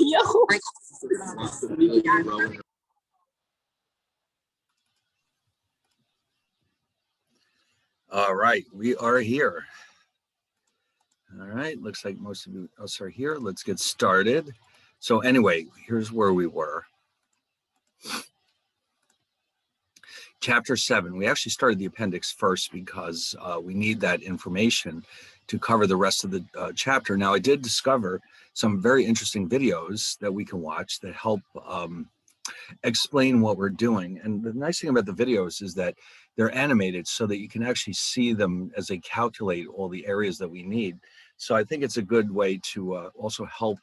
Yo. All right, we are here. All right, looks like most of us are here. Let's get started. So anyway, here's where we were. Chapter 7, we actually started the appendix first because we need that information to cover the rest of the chapter. Now, I did discover some very interesting videos that we can watch that help explain what we're doing. And the nice thing about the videos is that they're animated so that you can actually see them as they calculate all the areas that we need. So I think it's a good way to also help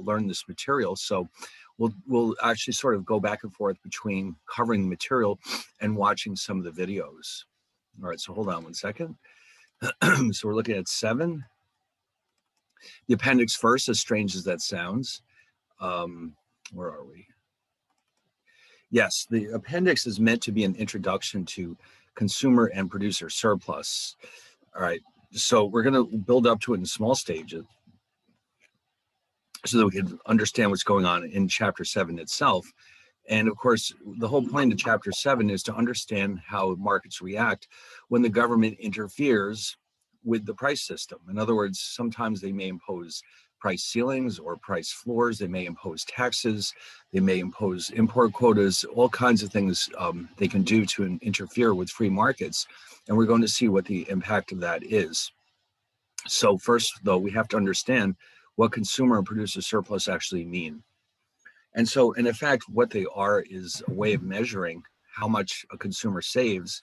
learn this material. So we'll actually sort of go back and forth between covering the material and watching some of the videos. All right, so hold on one second. So we're looking at 7. The appendix first, as strange as that sounds. Where are we? Yes, the appendix is meant to be an introduction to consumer and producer surplus. All right, so we're going to build up to it in small stages so that we can understand what's going on in chapter 7 itself. And of course, the whole point of chapter 7 is to understand how markets react when the government interferes with the price system. In other words, sometimes they may impose price ceilings or price floors. They may impose taxes. They may impose import quotas, all kinds of things they can do to interfere with free markets. And we're going to see what the impact of that is. So first, though, we have to understand what consumer and producer surplus actually mean. And so, in effect, what they are is a way of measuring how much a consumer saves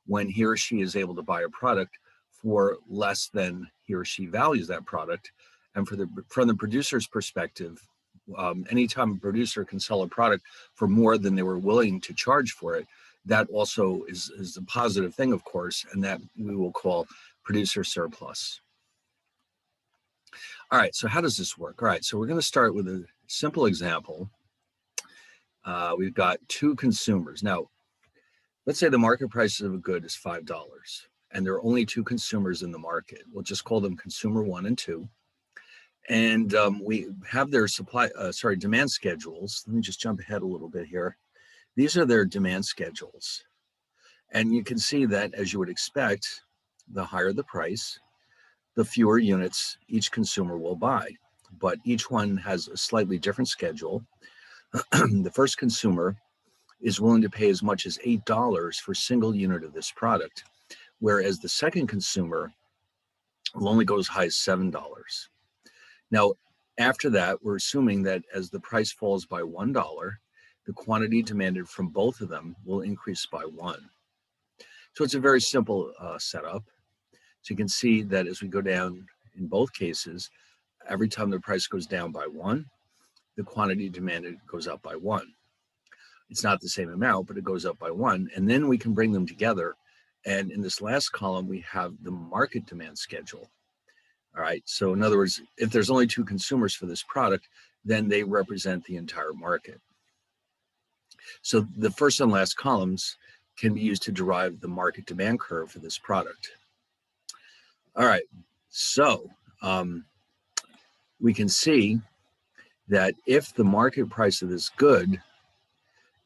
when he or she is able to buy a product for less than he or she values that product. And from the producer's perspective, anytime a producer can sell a product for more than they were willing to charge for it, that also is a positive thing, of course, and that we will call producer surplus. All right, so how does this work? All right, so we're going to start with a simple example. We've got 2 consumers. Now, let's say the market price of a good is $5, and there are only 2 consumers in the market. We'll just call them consumer 1 and 2. And we have their demand schedules. Let me just jump ahead a little bit here. These are their demand schedules. And you can see that, as you would expect, the higher the price, the fewer units each consumer will buy. But each one has a slightly different schedule. The first consumer is willing to pay as much as $8 for a single unit of this product, whereas the second consumer will only go as high as $7. Now, after that, we're assuming that as the price falls by $1, the quantity demanded from both of them will increase by 1. So it's a very simple setup. So you can see that as we go down in both cases, every time the price goes down by 1, the quantity demanded goes up by 1. It's not the same amount, but it goes up by 1. And then we can bring them together. And in this last column, we have the market demand schedule. All right. So in other words, if there's only 2 consumers for this product, then they represent the entire market. So the first and last columns can be used to derive the market demand curve for this product. All right. So we can see that if the market price of this good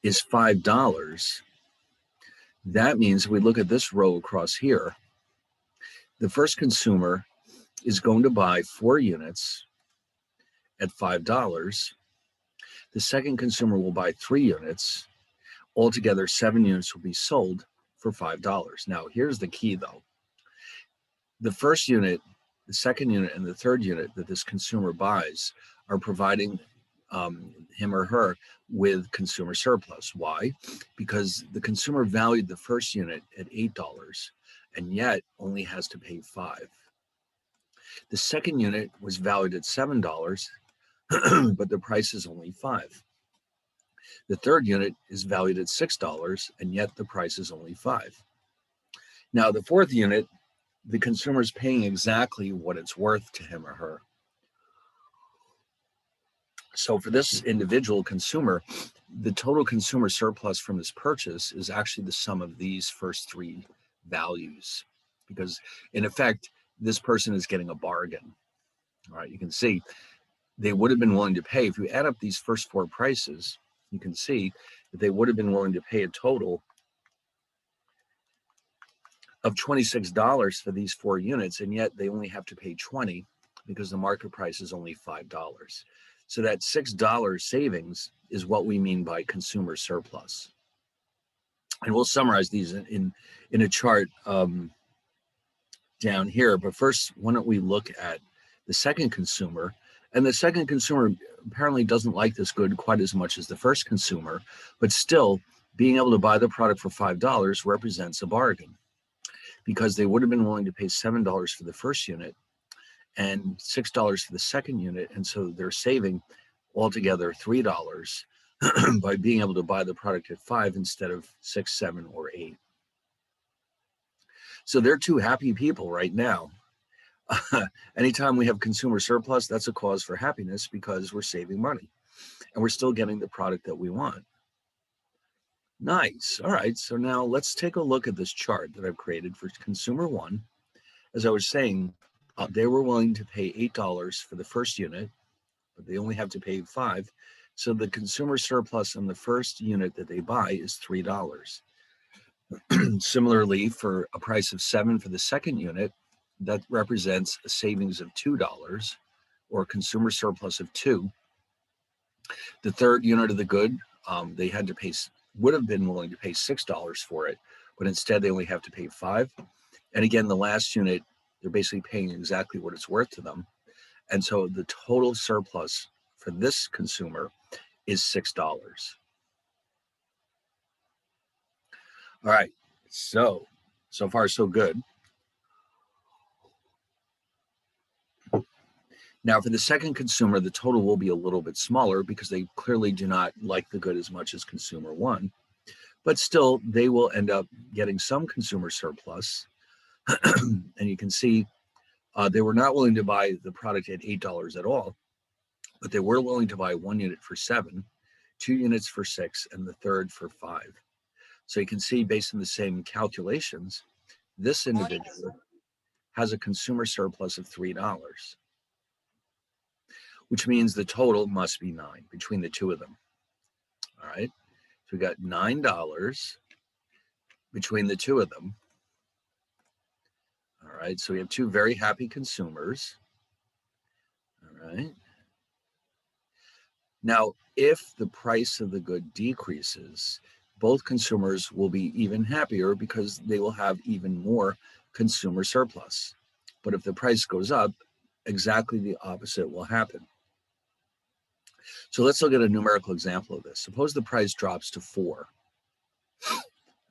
is $5, that means if we look at this row across here, the first consumer is going to buy 4 units at $5. The second consumer will buy 3 units. Altogether, 7 units will be sold for $5. Now, here's the key, though. The first unit, the second unit, and the third unit that this consumer buys are providing him or her with consumer surplus. Why? Because the consumer valued the first unit at $8 and yet only has to pay $5. The second unit was valued at $7, but the price is only $5. The third unit is valued at $6 and yet the price is only $5. Now the fourth unit, the consumer is paying exactly what it's worth to him or her. So for this individual consumer, the total consumer surplus from this purchase is actually the sum of these first 3 values, because in effect, this person is getting a bargain. All right, you can see they would have been willing to pay. If you add up these first four prices, you can see that they would have been willing to pay a total of $26 for these 4 units, and yet they only have to pay $20 because the market price is only $5. So that $6 savings is what we mean by consumer surplus. And we'll summarize these in a chart down here. But first, why don't we look at the second consumer? And the second consumer apparently doesn't like this good quite as much as the first consumer, but still being able to buy the product for $5 represents a bargain, because they would have been willing to pay $7 for the first unit and $6 for the second unit. And so they're saving altogether $3 by being able to buy the product at $5 instead of $6, $7, or $8. So they're two happy people right now. Anytime we have consumer surplus, that's a cause for happiness, because we're saving money and we're still getting the product that we want. Nice. All right. So now let's take a look at this chart that I've created for consumer one. As I was saying, they were willing to pay $8 for the first unit, but they only have to pay $5. So the consumer surplus on the first unit that they buy is $3. Similarly, for a price of $7 for the second unit, that represents a savings of $2, or a consumer surplus of $2. The third unit of the good, they had to pay, would have been willing to pay $6 for it, but instead they only have to pay $5. And again, the last unit, they're basically paying exactly what it's worth to them. And so the total surplus for this consumer is $6. All right, so far so good. Now for the second consumer, the total will be a little bit smaller because they clearly do not like the good as much as consumer one, but still they will end up getting some consumer surplus. And you can see they were not willing to buy the product at $8 at all, but they were willing to buy 1 unit for $7, 2 units for $6, and the third for $5. So you can see, based on the same calculations, this individual has a consumer surplus of $3, which means the total must be $9 between the two of them. All right, so we got $9 between the two of them. All right, so we have two very happy consumers. All right. Now, if the price of the good decreases, both consumers will be even happier because they will have even more consumer surplus. But if the price goes up, exactly the opposite will happen. So let's look at a numerical example of this. Suppose the price drops to 4.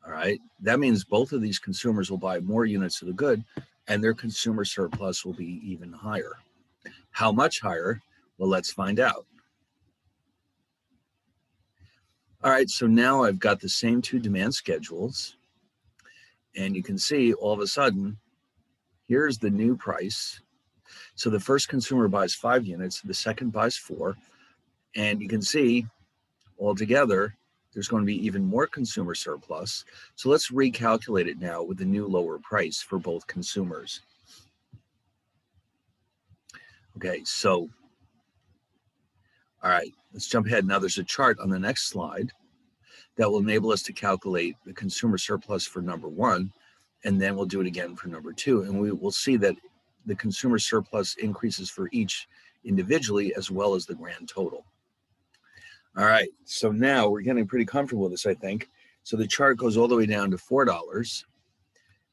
All right, that means both of these consumers will buy more units of the good, and their consumer surplus will be even higher. How much higher? Well, let's find out. All right, so now I've got the same two demand schedules, and you can see all of a sudden, here's the new price. So the first consumer buys 5 units, the second buys 4, and you can see altogether, there's going to be even more consumer surplus. So let's recalculate it now with the new lower price for both consumers. Okay, so, all right, let's jump ahead. Now there's a chart on the next slide that will enable us to calculate the consumer surplus for number 1, and then we'll do it again for number 2. And we will see that the consumer surplus increases for each individually as well as the grand total. All right, so now we're getting pretty comfortable with this, I think. So the chart goes all the way down to $4.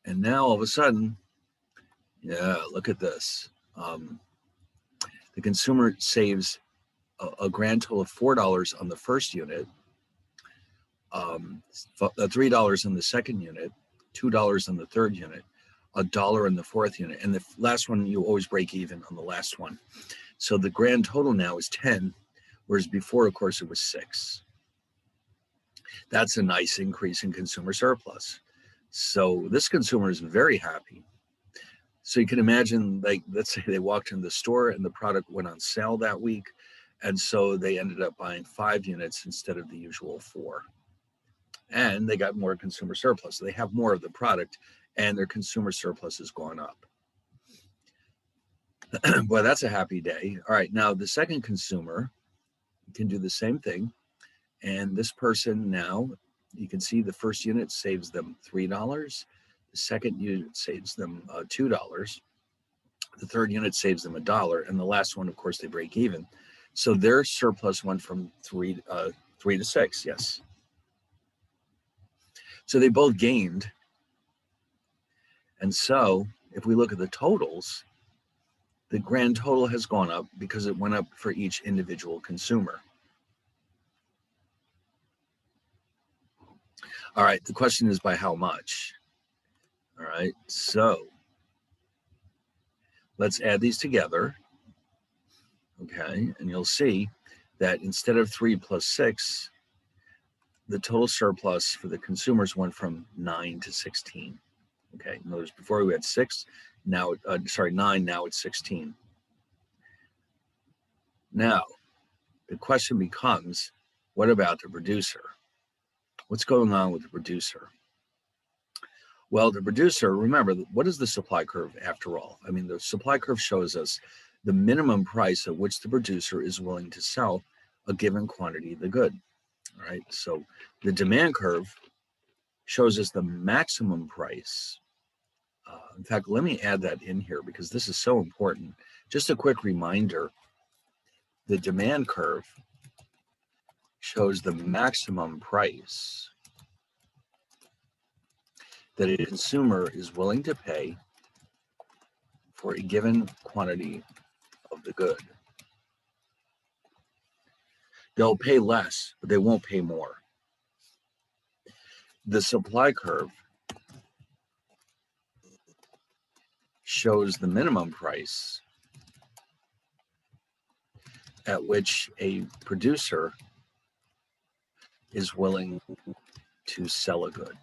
And now all of a sudden, yeah, look at this. The consumer saves a grand total of $4 on the first unit, $3 on the second unit, $2 on the third unit, $1 on the fourth unit, and the last one you always break even on the last one. So the grand total now is 10, whereas before, of course, it was 6. That's a nice increase in consumer surplus. So this consumer is very happy. So you can imagine, like, let's say they walked in the store and the product went on sale that week, and so they ended up buying 5 units instead of the usual 4. And they got more consumer surplus. So they have more of the product, and their consumer surplus has gone up. Boy, that's a happy day. All right, now the second consumer can do the same thing. And this person now, you can see the first unit saves them $3. The second unit saves them $2. The third unit saves them $1. And the last one, of course, they break even. So their surplus went from three to six, yes. So they both gained. And so if we look at the totals, the grand total has gone up because it went up for each individual consumer. All right, the question is by how much? All right, so let's add these together. Okay, and you'll see that instead of 3 plus 6, the total surplus for the consumers went from 9 to 16. Okay, notice before we had 6, now, 9, now it's 16. Now, the question becomes, what about the producer? What's going on with the producer? Well, the producer, remember, what is the supply curve after all? I mean, the supply curve shows us the minimum price at which the producer is willing to sell a given quantity of the good. All right, so the demand curve shows us the maximum price. In fact, let me add that in here because this is so important. Just a quick reminder, the demand curve shows the maximum price that a consumer is willing to pay for a given quantity of the good. They'll pay less, but they won't pay more. The supply curve shows the minimum price at which a producer is willing to sell a good.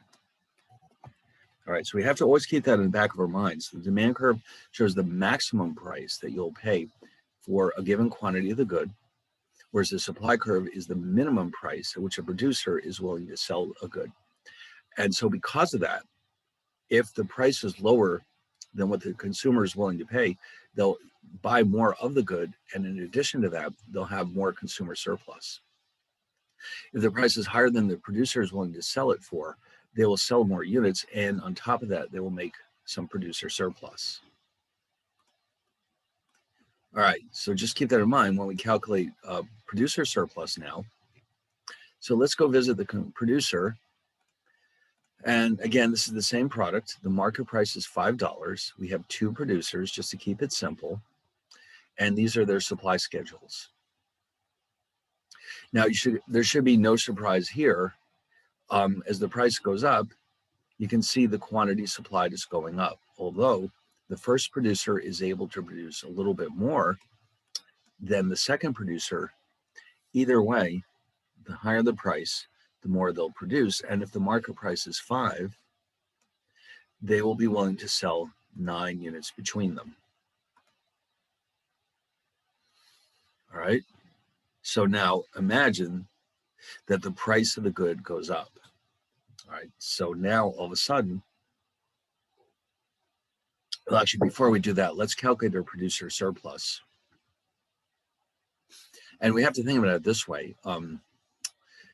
All right, so we have to always keep that in the back of our minds. The demand curve shows the maximum price that you'll pay for a given quantity of the good, whereas the supply curve is the minimum price at which a producer is willing to sell a good. And so because of that, if the price is lower than what the consumer is willing to pay, they'll buy more of the good. And in addition to that, they'll have more consumer surplus. If the price is higher than the producer is willing to sell it for, they will sell more units. And on top of that, they will make some producer surplus. All right, so just keep that in mind when we calculate producer surplus now. So let's go visit the producer. And again, this is the same product. The market price is $5. We have 2 producers just to keep it simple. And these are their supply schedules. Now, there should be no surprise here. As the price goes up, you can see the quantity supplied is going up. Although the first producer is able to produce a little bit more than the second producer, either way, the higher the price, the more they'll produce. And if the market price is 5, they will be willing to sell 9 units between them. All right. So now imagine that the price of the good goes up. All right. So now all of a sudden, well, actually, before we do that, let's calculate our producer surplus. And we have to think about it this way.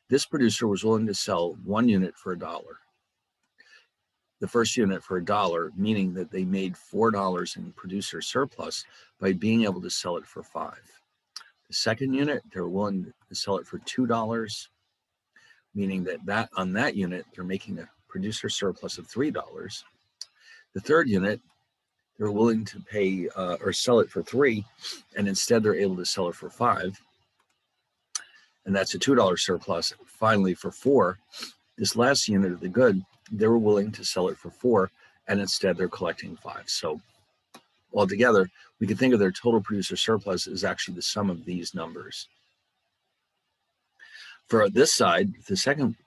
This producer was willing to sell 1 unit for $1. The first unit for $1, meaning that they made $4 in producer surplus by being able to sell it for $5. The second unit, they're willing to sell it for $2, meaning that on that unit, they're making a producer surplus of $3. The third unit, they're willing to pay or sell it for $3, and instead they're able to sell it for $5. And that's a $2 surplus. Finally, for $4, this last unit of the good, they were willing to sell it for $4, and instead they're collecting $5. So altogether, we can think of their total producer surplus as actually the sum of these numbers. For this side, the second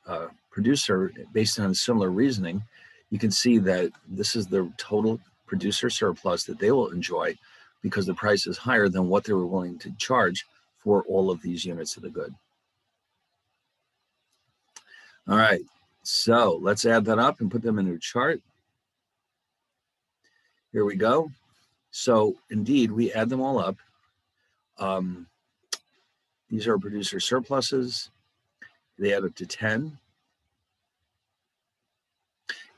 producer, based on similar reasoning, you can see that this is the total producer surplus that they will enjoy because the price is higher than what they were willing to charge for all of these units of the good. All right, so let's add that up and put them in a chart. Here we go. So indeed, we add them all up. These are producer surpluses. They add up to 10.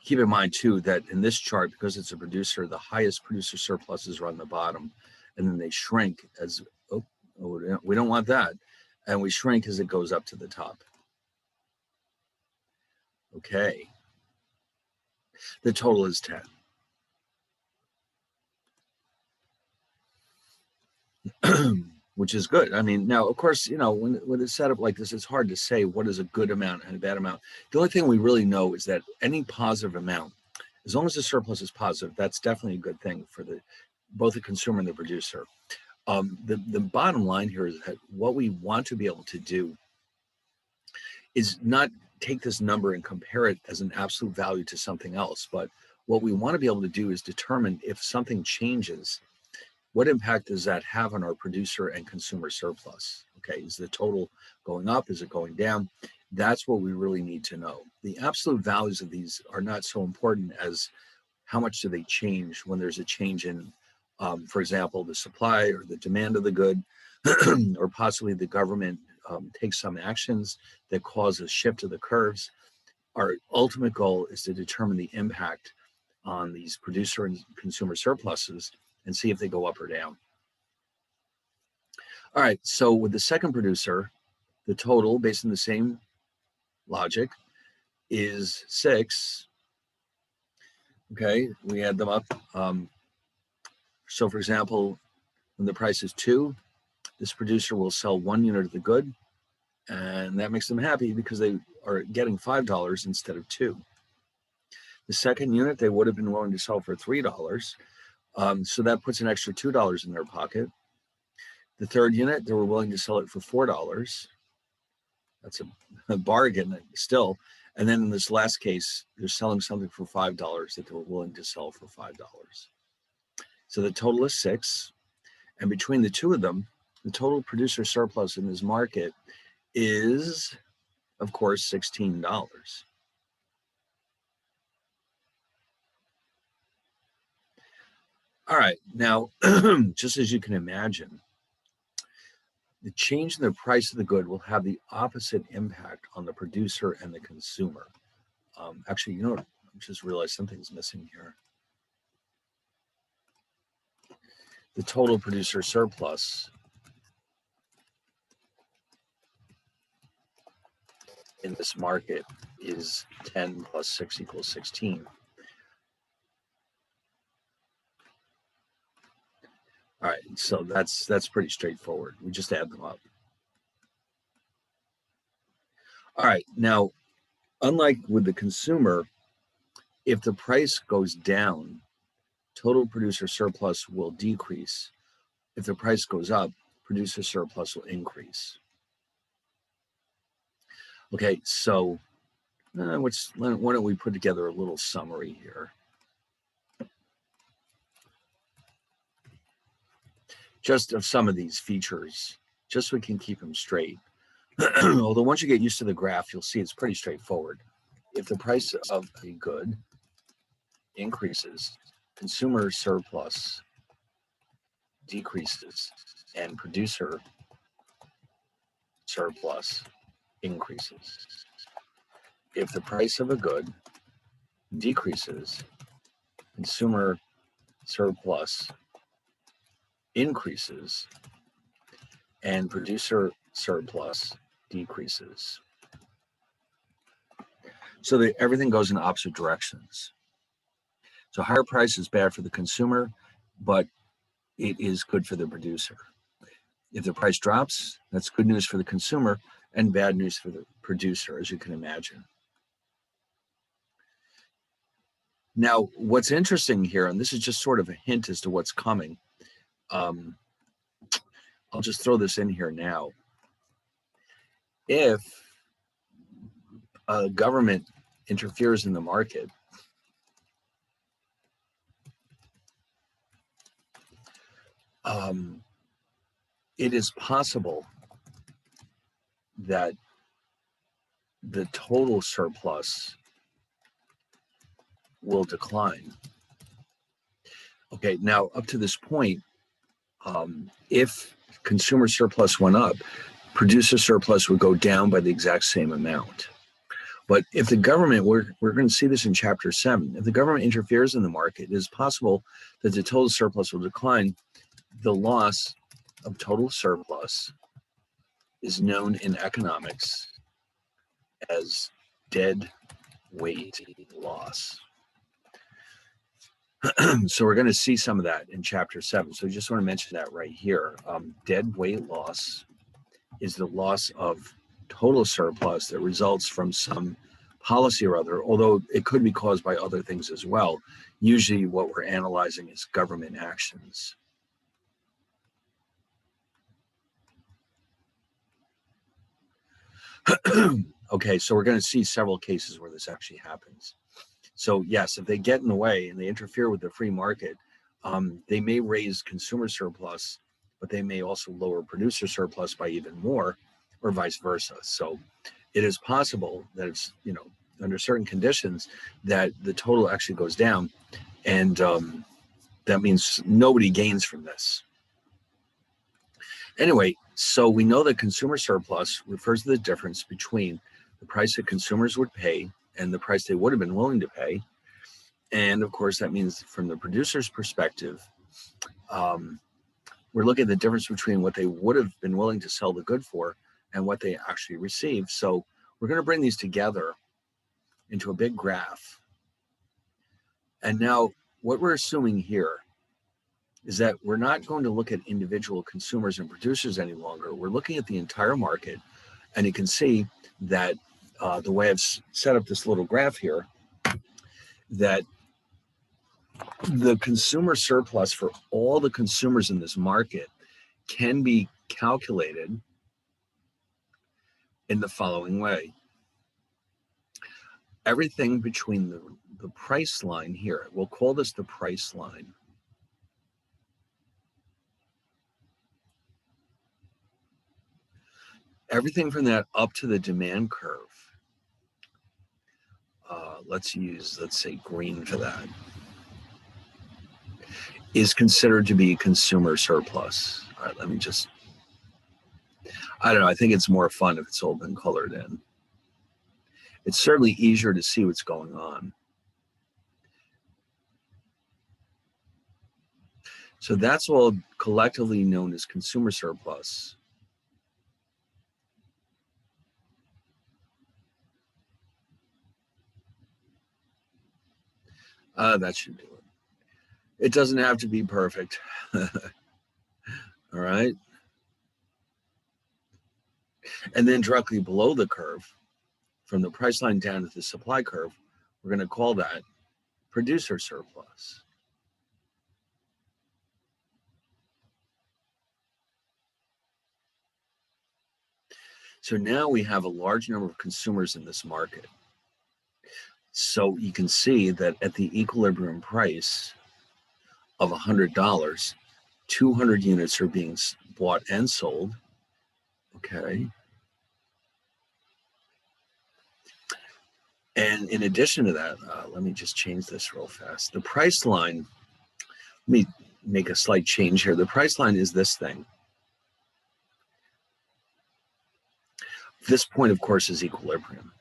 Keep in mind too that in this chart, because it's a producer, the highest producer surpluses are on the bottom, and then they shrink as, we don't want that. And we shrink as it goes up to the top. Okay. The total is 10. Which is good. I mean, now, of course, when it's set up like this, it's hard to say what is a good amount and a bad amount. The only thing we really know is that any positive amount, as long as the surplus is positive, that's definitely a good thing for both the consumer and the producer. The bottom line here is that what we want to be able to do is not take this number and compare it as an absolute value to something else, but what we want to be able to do is determine if something changes, what impact does that have on our producer and consumer surplus? Okay, is the total going up? Is it going down? That's what we really need to know. The absolute values of these are not so important as how much do they change when there's a change in, for example, the supply or the demand of the good, or possibly the government takes some actions that cause a shift of the curves. Our ultimate goal is to determine the impact on these producer and consumer surpluses and see if they go up or down. All right, so with the second producer, the total, based on the same logic, is 6. Okay, we add them up. So for example, when the price is 2, this producer will sell 1 unit of the good, and that makes them happy because they are getting $5 instead of 2. The second unit, they would have been willing to sell for $3. So that puts an extra $2 in their pocket. The third unit, they were willing to sell it for $4. That's a bargain still. And then in this last case, they're selling something for $5 that they were willing to sell for $5. So the total is 6. And between the two of them, the total producer surplus in this market is, of course, $16. All right, now, just as you can imagine, the change in the price of the good will have the opposite impact on the producer and the consumer. Actually, you know what? I just realized something's missing here. The total producer surplus in this market is 10 plus 6 equals 16. All right, so that's pretty straightforward. We just add them up. All right, now, unlike with the consumer, if the price goes down, total producer surplus will decrease. If the price goes up, producer surplus will increase. Okay, so why don't we put together a little summary here? Just of some of these features, just so we can keep them straight. Although once you get used to the graph, you'll see it's pretty straightforward. If the price of a good increases, consumer surplus decreases, and producer surplus increases. If the price of a good decreases, consumer surplus increases, and producer surplus decreases. So that everything goes in opposite directions. So higher price is bad for the consumer, but it is good for the producer. If the price drops, that's good news for the consumer and bad news for the producer, as you can imagine. Now, what's interesting here, and this is just sort of a hint as to what's coming, I'll just throw this in here now. If a government interferes in the market, it is possible that the total surplus will decline. Okay, now up to this point, if consumer surplus went up, producer surplus would go down by the exact same amount. But if the government, we're going to see this in chapter 7, if the government interferes in the market, it is possible that the total surplus will decline. The loss of total surplus is known in economics as dead weight loss. So we're going to see some of that in chapter 7. So I just want to mention that right here. Dead weight loss is the loss of total surplus that results from some policy or other, although it could be caused by other things as well. Usually what we're analyzing is government actions. Okay, so we're going to see several cases where this actually happens. So yes, if they get in the way and they interfere with the free market, they may raise consumer surplus, but they may also lower producer surplus by even more, or vice versa. So it is possible that it's, under certain conditions, that the total actually goes down, and that means nobody gains from this. Anyway, so we know that consumer surplus refers to the difference between the price that consumers would pay and the price they would have been willing to pay. And of course, that means from the producer's perspective, we're looking at the difference between what they would have been willing to sell the good for and what they actually receive. So we're going to bring these together into a big graph. And now what we're assuming here is that we're not going to look at individual consumers and producers any longer. We're looking at the entire market. And you can see that the way I've set up this little graph here, that the consumer surplus for all the consumers in this market can be calculated in the following way. Everything between the price line here, we'll call this the price line. Everything from that up to the demand curve, let's say green for that, is considered to be consumer surplus. All right, let me just, I don't know, I think it's more fun if it's all been colored in. It's certainly easier to see what's going on. So that's all collectively known as consumer surplus. That should do it. It doesn't have to be perfect. All right. And then directly below the curve, from the price line down to the supply curve, we're going to call that producer surplus. So now we have a large number of consumers in this market. So you can see that at the equilibrium price of $100, 200 units are being bought and sold. Okay. And in addition to that, let me just change this real fast. The price line, let me make a slight change here. The price line is this thing. This point, of course, is equilibrium.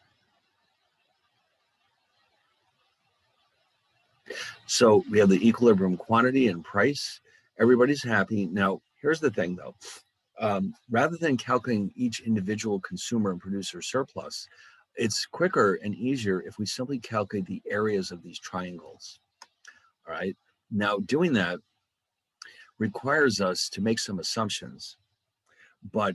So we have the equilibrium quantity and price. Everybody's happy. Now, here's the thing, though. Rather than calculating each individual consumer and producer surplus, it's quicker and easier if we simply calculate the areas of these triangles. All right. Now, doing that requires us to make some assumptions, but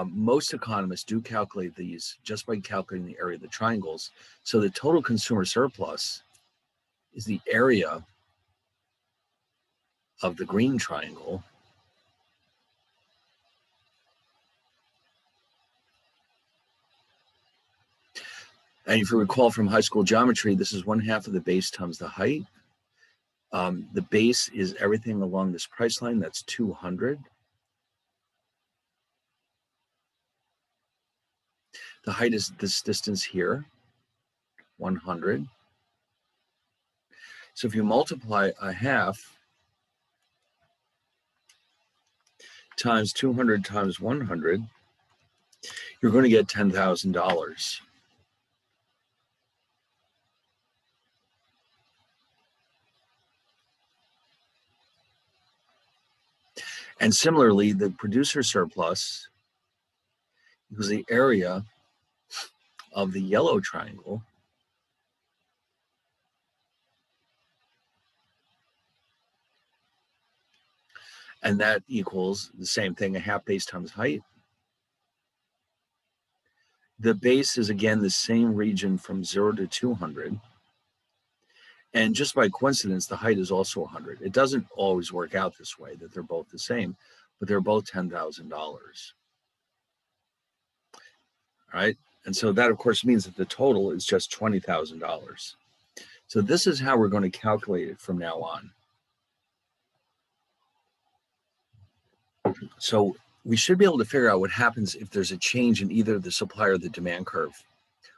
most economists do calculate these just by calculating the area of the triangles. So the total consumer surplus is the area of the green triangle and if you recall from high school geometry, this is 1/2 of the base times the height. The base is everything along this price line, that's 200. The height is this distance here, 100. So if you multiply 1/2 times 200 times 100, you're going to get $10,000. And similarly, the producer surplus equals the area of the yellow triangle and that equals the same thing, a half base times height. The base is again the same region from 0 to 200. And just by coincidence, the height is also 100. It doesn't always work out this way, that they're both the same, but they're both $10,000. All right. And so that, of course, means that the total is just $20,000. So this is how we're going to calculate it from now on. So we should be able to figure out what happens if there's a change in either the supply or the demand curve.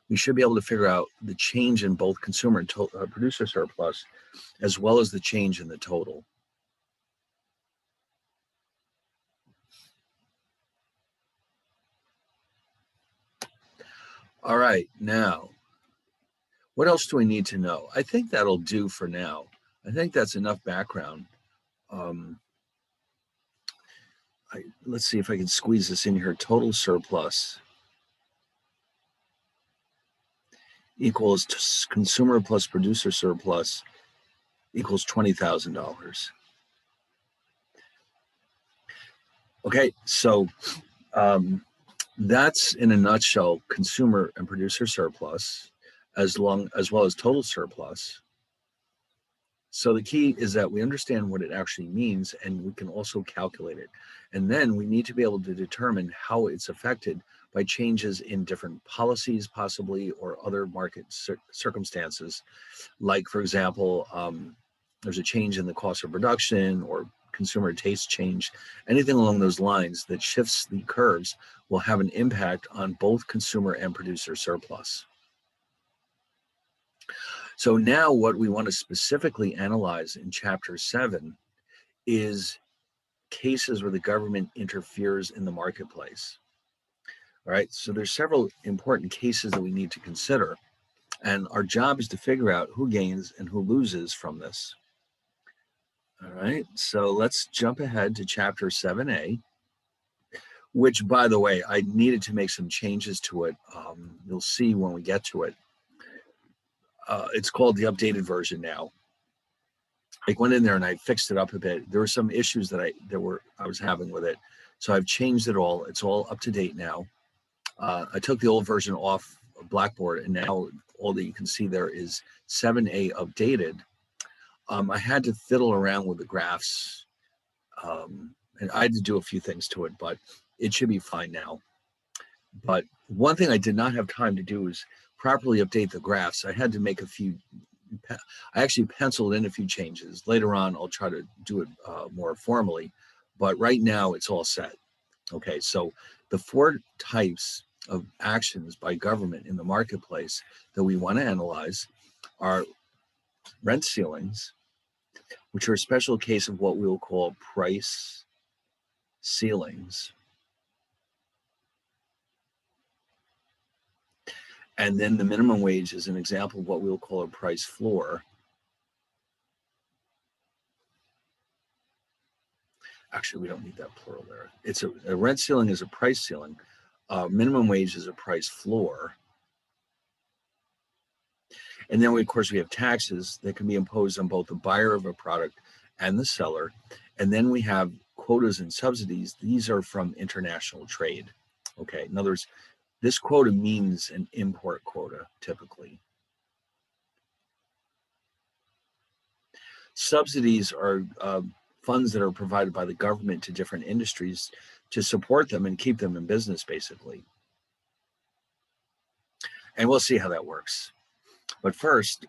We should be able to figure out the change in both consumer and producer surplus, as well as the change in the total. All right, now, what else do we need to know? I think that'll do for now. I think that's enough background. Let's see if I can squeeze this in here. Total surplus equals consumer plus producer surplus equals $20,000. Okay, so that's in a nutshell consumer and producer surplus, as well as total surplus. So the key is that we understand what it actually means, and we can also calculate it. And then we need to be able to determine how it's affected by changes in different policies, possibly, or other market circumstances. Like, for example, there's a change in the cost of production or consumer taste change. Anything along those lines that shifts the curves will have an impact on both consumer and producer surplus. So now what we want to specifically analyze in Chapter 7 is cases where the government interferes in the marketplace. All right, so there's several important cases that we need to consider, and our job is to figure out who gains and who loses from this. All right, so let's jump ahead to Chapter 7A, which, by the way, I needed to make some changes to it. You'll see when we get to it. It's called the updated version now. I went in there and I fixed it up a bit. There were some issues that I was having with it, so I've changed it all. It's all up to date now. I took the old version off Blackboard, and now all that you can see there is 7A updated. I had to fiddle around with the graphs, and I had to do a few things to it, but it should be fine now. But one thing I did not have time to do is properly update the graphs. I had to make a few, I actually penciled in a few changes. Later on, I'll try to do it more formally, but right now it's all set. Okay, so the 4 types of actions by government in the marketplace that we want to analyze are rent ceilings, which are a special case of what we'll call price ceilings. And then the minimum wage is an example of what we'll call a price floor. Actually, we don't need that plural there. It's a rent ceiling is a price ceiling. Minimum wage is a price floor. And then, of course, we have taxes that can be imposed on both the buyer of a product and the seller. And then we have quotas and subsidies. These are from international trade. Okay, in other words, this quota means an import quota, typically. Subsidies are funds that are provided by the government to different industries to support them and keep them in business, basically. And we'll see how that works. But first,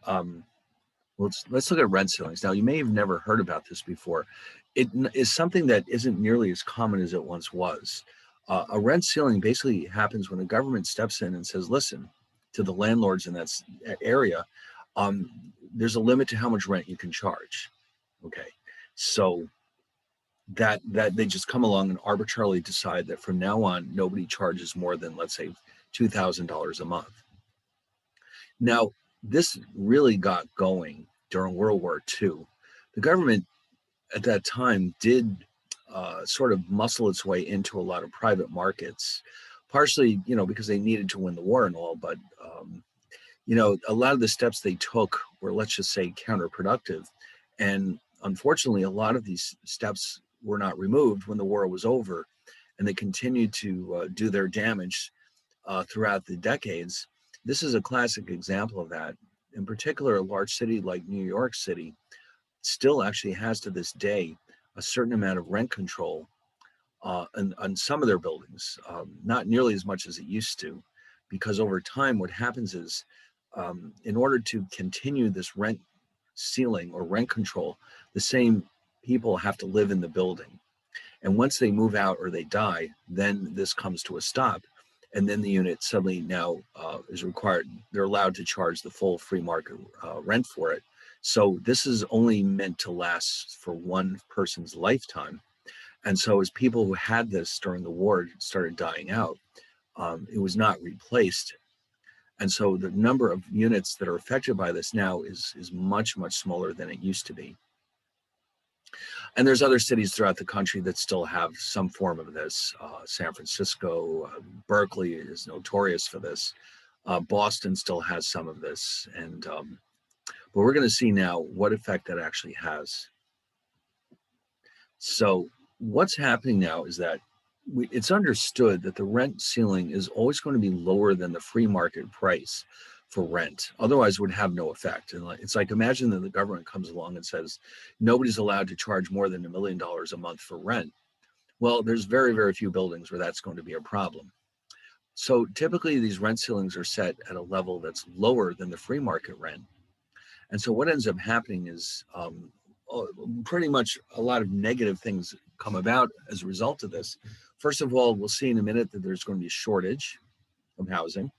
let's look at rent ceilings. Now, you may have never heard about this before. It is something that isn't nearly as common as it once was. A rent ceiling basically happens when the government steps in and says, listen, to the landlords in that area, there's a limit to how much rent you can charge. Okay, so that they just come along and arbitrarily decide that from now on nobody charges more than, let's say, $2,000 a month. Now, this really got going during World War II. The government at that time did sort of muscle its way into a lot of private markets, partially, because they needed to win the war and all, but a lot of the steps they took were, let's just say, counterproductive. And unfortunately, a lot of these steps were not removed when the war was over, and they continued to do their damage throughout the decades. This is a classic example of that. In particular, a large city like New York City still actually has to this day a certain amount of rent control on some of their buildings, not nearly as much as it used to, because over time what happens is, in order to continue this rent ceiling or rent control, the same people have to live in the building. And once they move out or they die, then this comes to a stop. And then the unit suddenly now is required, they're allowed to charge the full free market rent for it. So this is only meant to last for one person's lifetime. And so as people who had this during the war started dying out, it was not replaced. And so the number of units that are affected by this now is much, much smaller than it used to be. And there's other cities throughout the country that still have some form of this. San Francisco, Berkeley is notorious for this. Boston still has some of this. And but we're going to see now what effect that actually has. So what's happening now is that it's understood that the rent ceiling is always going to be lower than the free market price for rent. Otherwise, it would have no effect. And it's like, imagine that the government comes along and says, nobody's allowed to charge more than $1 million a month for rent. Well, there's very, very few buildings where that's going to be a problem. So typically these rent ceilings are set at a level that's lower than the free market rent. And so what ends up happening is pretty much a lot of negative things come about as a result of this. First of all, we'll see in a minute that there's going to be a shortage of housing,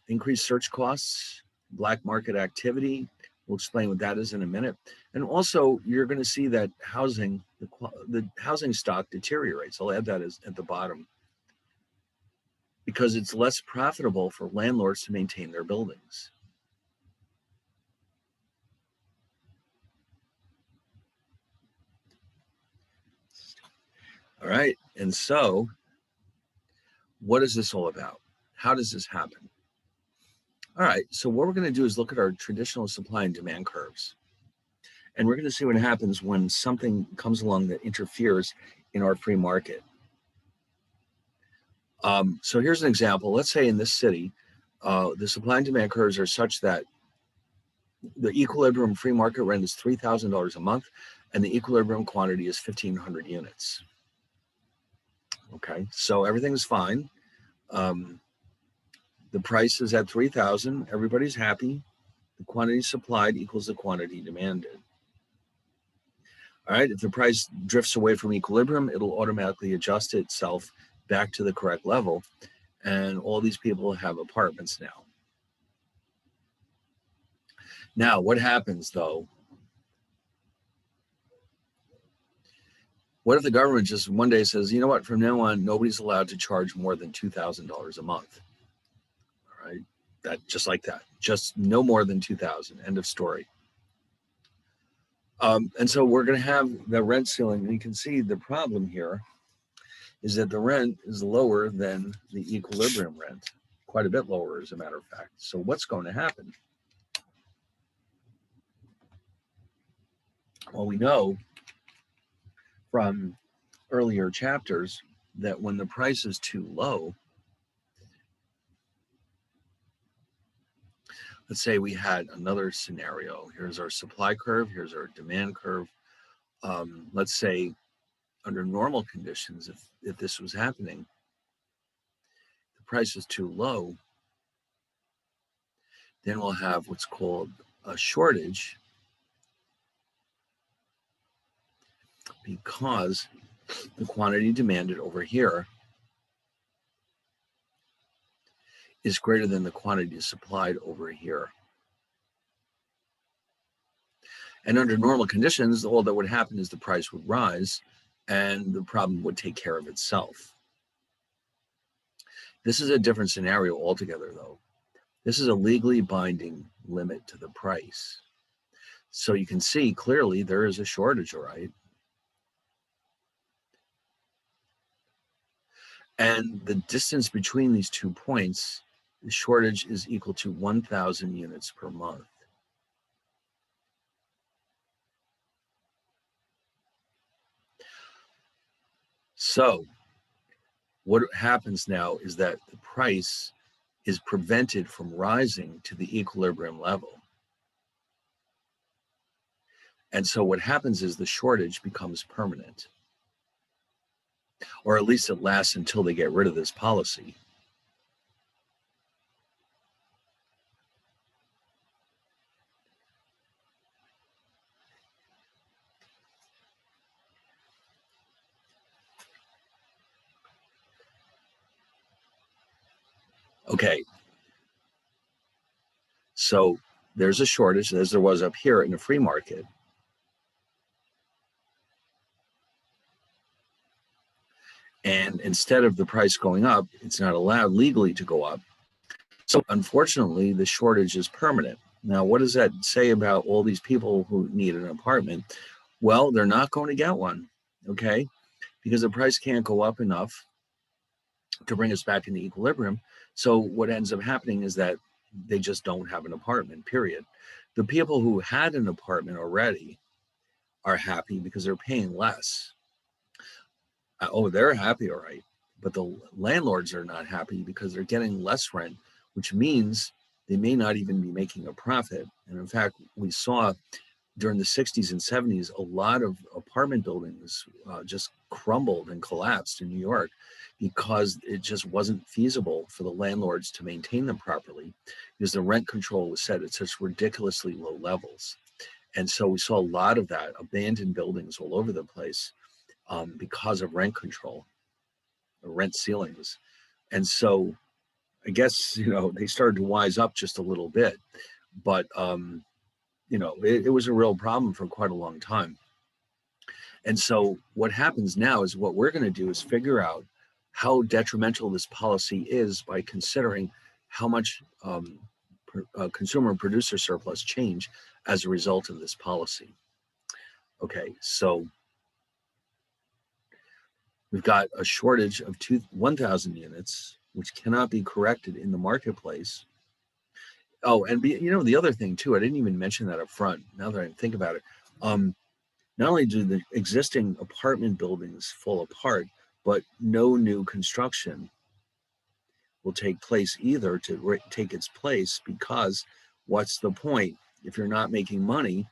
increased search costs, black market activity. We'll explain what that is in a minute. And also, you're going to see that the housing stock deteriorates. I'll add that as at the bottom, because it's less profitable for landlords to maintain their buildings. All right, and so what is this all about? How does this happen? All right, so what we're going to do is look at our traditional supply and demand curves. And we're going to see what happens when something comes along that interferes in our free market. So here's an example. Let's say in this city, the supply and demand curves are such that the equilibrium free market rent is $3,000 a month, and the equilibrium quantity is 1,500 units. Okay, so everything's fine. The price is at 3,000. Everybody's happy. The quantity supplied equals the quantity demanded. All right, if the price drifts away from equilibrium, it'll automatically adjust itself back to the correct level. And all these people have apartments now. Now, what happens though? What if the government just one day says, you know what, from now on, nobody's allowed to charge more than $2,000 a month? All right, that just like that, just no more than 2,000, end of story. And so we're going to have the rent ceiling. And you can see the problem here is that the rent is lower than the equilibrium rent, quite a bit lower, as a matter of fact. So what's going to happen? Well, we know from earlier chapters that when the price is too low, let's say we had another scenario. Here's our supply curve. Here's our demand curve. Let's say under normal conditions, if this was happening, the price is too low, then we'll have what's called a shortage, because the quantity demanded over here is greater than the quantity supplied over here. And under normal conditions, all that would happen is the price would rise and the problem would take care of itself. This is a different scenario altogether, though. This is a legally binding limit to the price. So you can see clearly there is a shortage, all right? And the distance between these 2 points, the shortage is equal to 1,000 units per month. So what happens now is that the price is prevented from rising to the equilibrium level. And so what happens is the shortage becomes permanent, or at least it lasts until they get rid of this policy. Okay, so there's a shortage, as there was up here in the free market. And instead of the price going up, it's not allowed legally to go up. So unfortunately, the shortage is permanent. Now, what does that say about all these people who need an apartment? Well, they're not going to get one, okay? Because the price can't go up enough to bring us back into equilibrium. So what ends up happening is that they just don't have an apartment, period. The people who had an apartment already are happy because they're paying less. Oh, they're happy, all right. But the landlords are not happy because they're getting less rent, which means they may not even be making a profit. And in fact, we saw during the 60s and 70s, a lot of apartment buildings just crumbled and collapsed in New York because it just wasn't feasible for the landlords to maintain them properly because the rent control was set at such ridiculously low levels. And so we saw a lot of that, abandoned buildings all over the place because of rent control, rent ceilings. And so I guess, they started to wise up just a little bit, but it was a real problem for quite a long time. And so what happens now is what we're going to do is figure out how detrimental this policy is by considering how much consumer and producer surplus change as a result of this policy. Okay, so we've got a shortage of 1,000 units, which cannot be corrected in the marketplace. Oh, and the other thing too, I didn't even mention that up front. Now that I think about it, not only do the existing apartment buildings fall apart, but no new construction will take place either to take its place, because what's the point if you're not making money?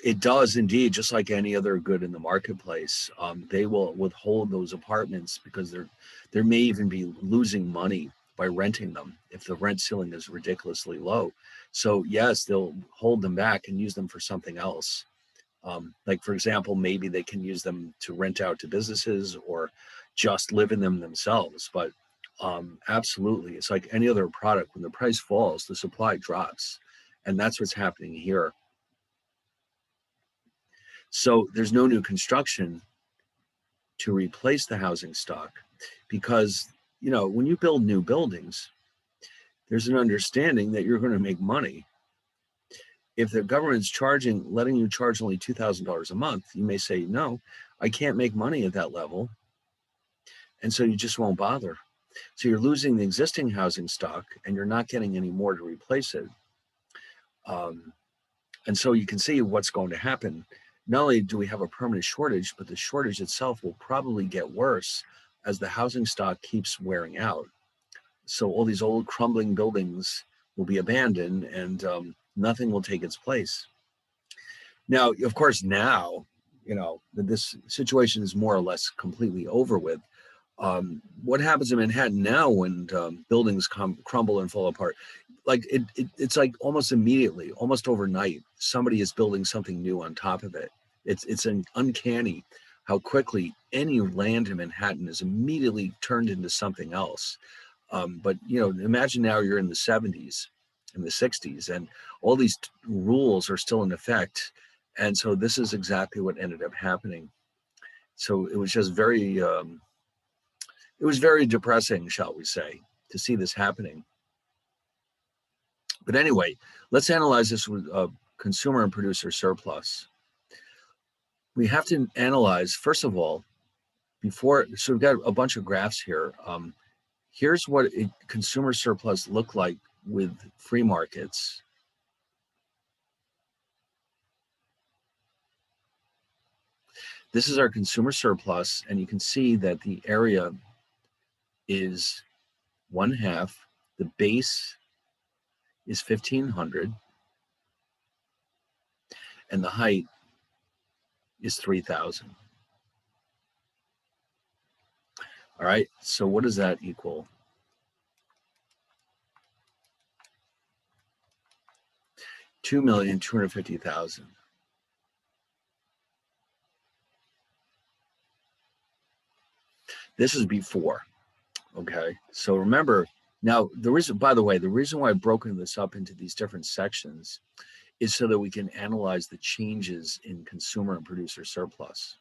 It does indeed, just like any other good in the marketplace. They will withhold those apartments because there may even be losing money by renting them if the rent ceiling is ridiculously low. So yes, they'll hold them back and use them for something else. Like for example, maybe they can use them to rent out to businesses or just live in them themselves. But absolutely, it's like any other product. When the price falls, the supply drops, and that's what's happening here. So there's no new construction to replace the housing stock because, when you build new buildings, there's an understanding that you're going to make money. If the government's letting you charge only $2,000 a month, you may say, no, I can't make money at that level. And so you just won't bother. So you're losing the existing housing stock and you're not getting any more to replace it. And so you can see what's going to happen. Not only do we have a permanent shortage, but the shortage itself will probably get worse as the housing stock keeps wearing out. So all these old crumbling buildings will be abandoned and nothing will take its place. Now, of course, now, this situation is more or less completely over with. What happens in Manhattan now when buildings crumble and fall apart? Like it's like almost immediately, almost overnight, somebody is building something new on top of it. It's an uncanny how quickly any land in Manhattan is immediately turned into something else. But imagine now you're in the 70s in the 60s, and all these rules are still in effect. And so this is exactly what ended up happening. So it was just very, it was very depressing, shall we say, to see this happening. But anyway, let's analyze this with consumer and producer surplus. We have to analyze, first of all, so we've got a bunch of graphs here. Here's what a consumer surplus looked like with free markets. This is our consumer surplus, and you can see that the area is 1/2. The base is 1,500, and the height is 3,000. All right, so what does that equal? 2,250,000. This is before, okay? So remember, now the reason, by the way, the reason why I've broken this up into these different sections is so that we can analyze the changes in consumer and producer surplus.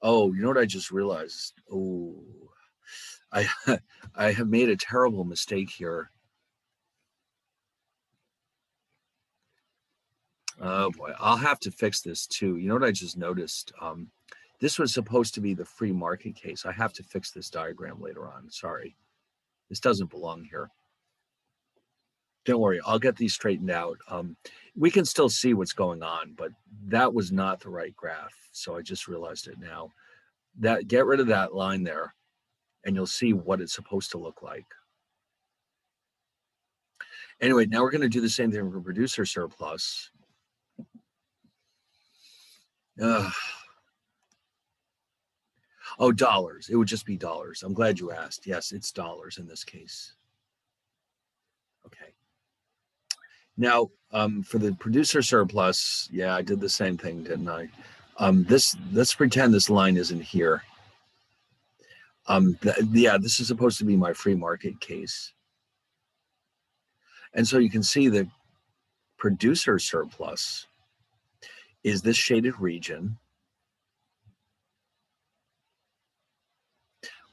Oh, you know what I just realized? Oh, I I have made a terrible mistake here. Oh boy, I'll have to fix this too. You know what I just noticed? This was supposed to be the free market case. I have to fix this diagram later on. Sorry, this doesn't belong here. Don't worry, I'll get these straightened out. We can still see what's going on, but that was not the right graph. So I just realized it now. Get rid of that line there, and you'll see what it's supposed to look like. Anyway, now we're going to do the same thing for producer surplus. Oh, dollars. It would just be dollars. I'm glad you asked. Yes, it's dollars in this case. Okay. Now, for the producer surplus, yeah, I did the same thing, didn't I? Let's pretend this line isn't here. Yeah, this is supposed to be my free market case. And so you can see the producer surplus is this shaded region.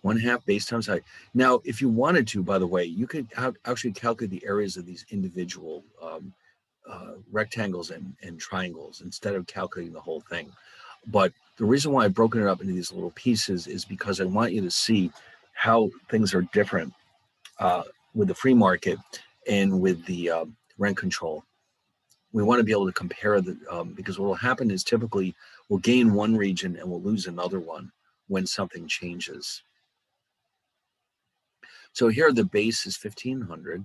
1/2 base times height. Now, if you wanted to, by the way, you could actually calculate the areas of these individual rectangles and triangles instead of calculating the whole thing. But the reason why I've broken it up into these little pieces is because I want you to see how things are different with the free market and with the rent control. We want to be able to compare because what will happen is typically we'll gain one region and we'll lose another one when something changes. So here the base is 1,500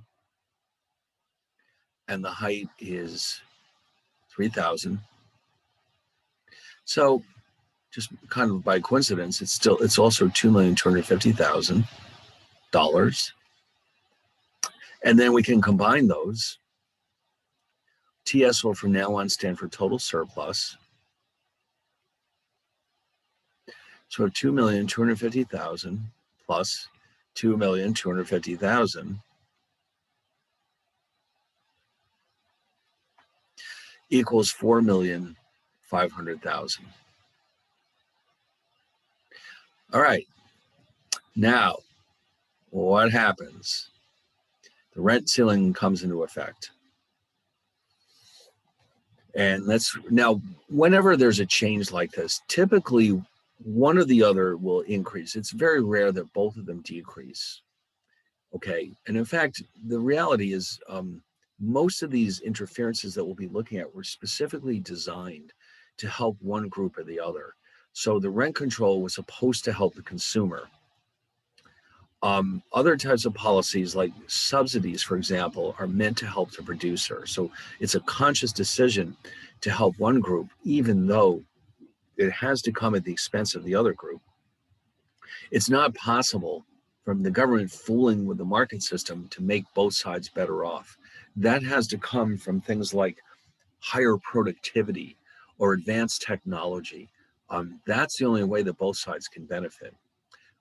and the height is 3,000. So just kind of by coincidence, it's also $2,250,000. And then we can combine those. TS will from now on stand for total surplus. So 2,250,000 plus 2,250,000 equals 4,500,000. All right. Now, what happens? The rent ceiling comes into effect. And now, whenever there's a change like this, typically one or the other will increase. It's very rare that both of them decrease. Okay. And in fact, the reality is most of these interferences that we'll be looking at were specifically designed to help one group or the other. So the rent control was supposed to help the consumer. Other types of policies like subsidies, for example, are meant to help the producer. So it's a conscious decision to help one group, even though it has to come at the expense of the other group. It's not possible from the government fooling with the market system to make both sides better off. That has to come from things like higher productivity or advanced technology. That's the only way that both sides can benefit.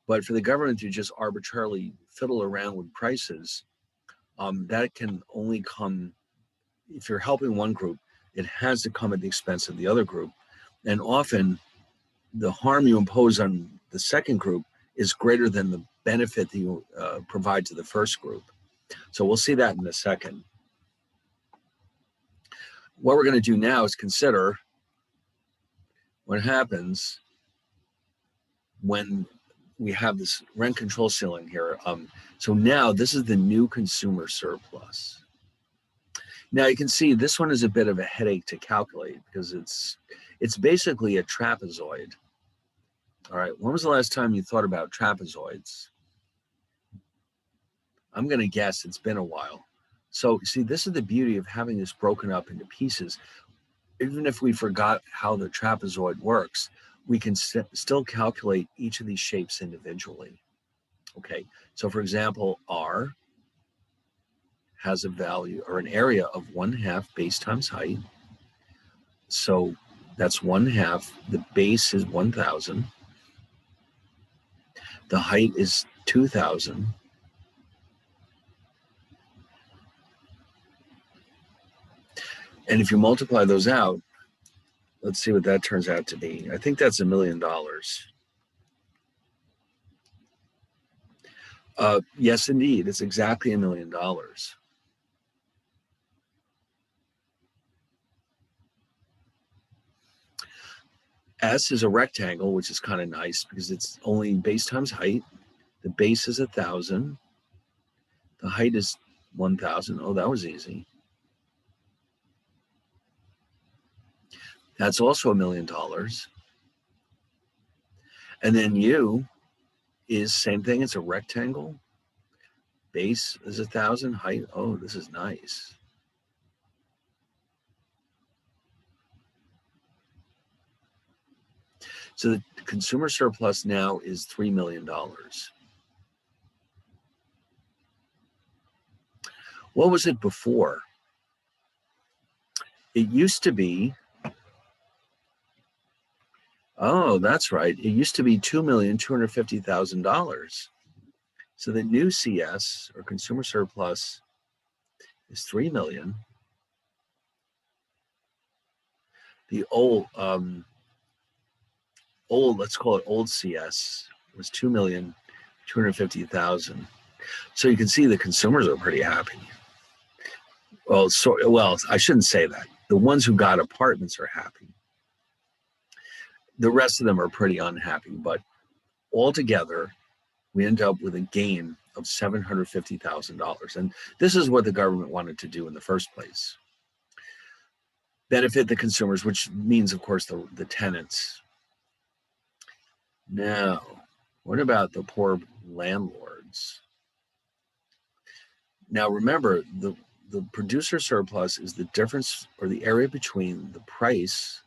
But for the government to just arbitrarily fiddle around with prices, that can only come, if you're helping one group, it has to come at the expense of the other group. And often the harm you impose on the second group is greater than the benefit that you provide to the first group. So we'll see that in a second. What we're going to do now is consider what happens when we have this rent control ceiling here. So now this is the new consumer surplus. Now you can see this one is a bit of a headache to calculate because it's basically a trapezoid. All right, when was the last time you thought about trapezoids? I'm going to guess it's been a while. So see, this is the beauty of having this broken up into pieces. Even if we forgot how the trapezoid works, we can still calculate each of these shapes individually. Okay, so for example, R has a value or an area of 1/2 base times height. So that's 1/2. The base is 1,000. The height is 2,000. And if you multiply those out, let's see what that turns out to be. I think that's $1 million. Yes, indeed, it's exactly $1 million. S is a rectangle, which is kind of nice because it's only base times height. The base is 1,000. The height is 1,000. Oh, that was easy. That's also $1 million. And then U is same thing. It's a rectangle. Base is 1,000. Height. Oh, this is nice. So the consumer surplus now is $3 million. What was it before? It used to be, oh, that's right. It used to be $2,250,000. So the new CS or consumer surplus is 3 million. The old, let's call it old CS was 2,250,000. So you can see the consumers are pretty happy. Well, I shouldn't say that. The ones who got apartments are happy. The rest of them are pretty unhappy, but altogether, we end up with a gain of $750,000. And this is what the government wanted to do in the first place. Benefit the consumers, which means, of course, the tenants. Now, what about the poor landlords? Now, remember, the producer surplus is the difference or the area between the price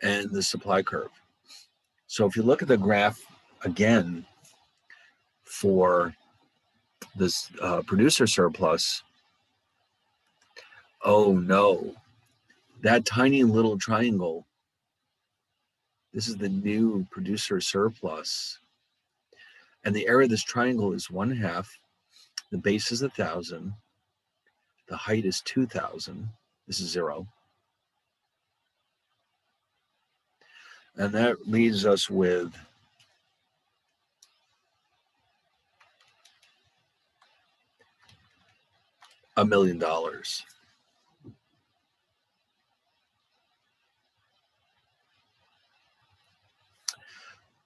and the supply curve. So if you look at the graph again for this producer surplus, oh no, that tiny little triangle, this is the new producer surplus. And the area of this triangle is 1/2. The base is 1,000. The height is 2,000. This is 0. And that leaves us with $1 million.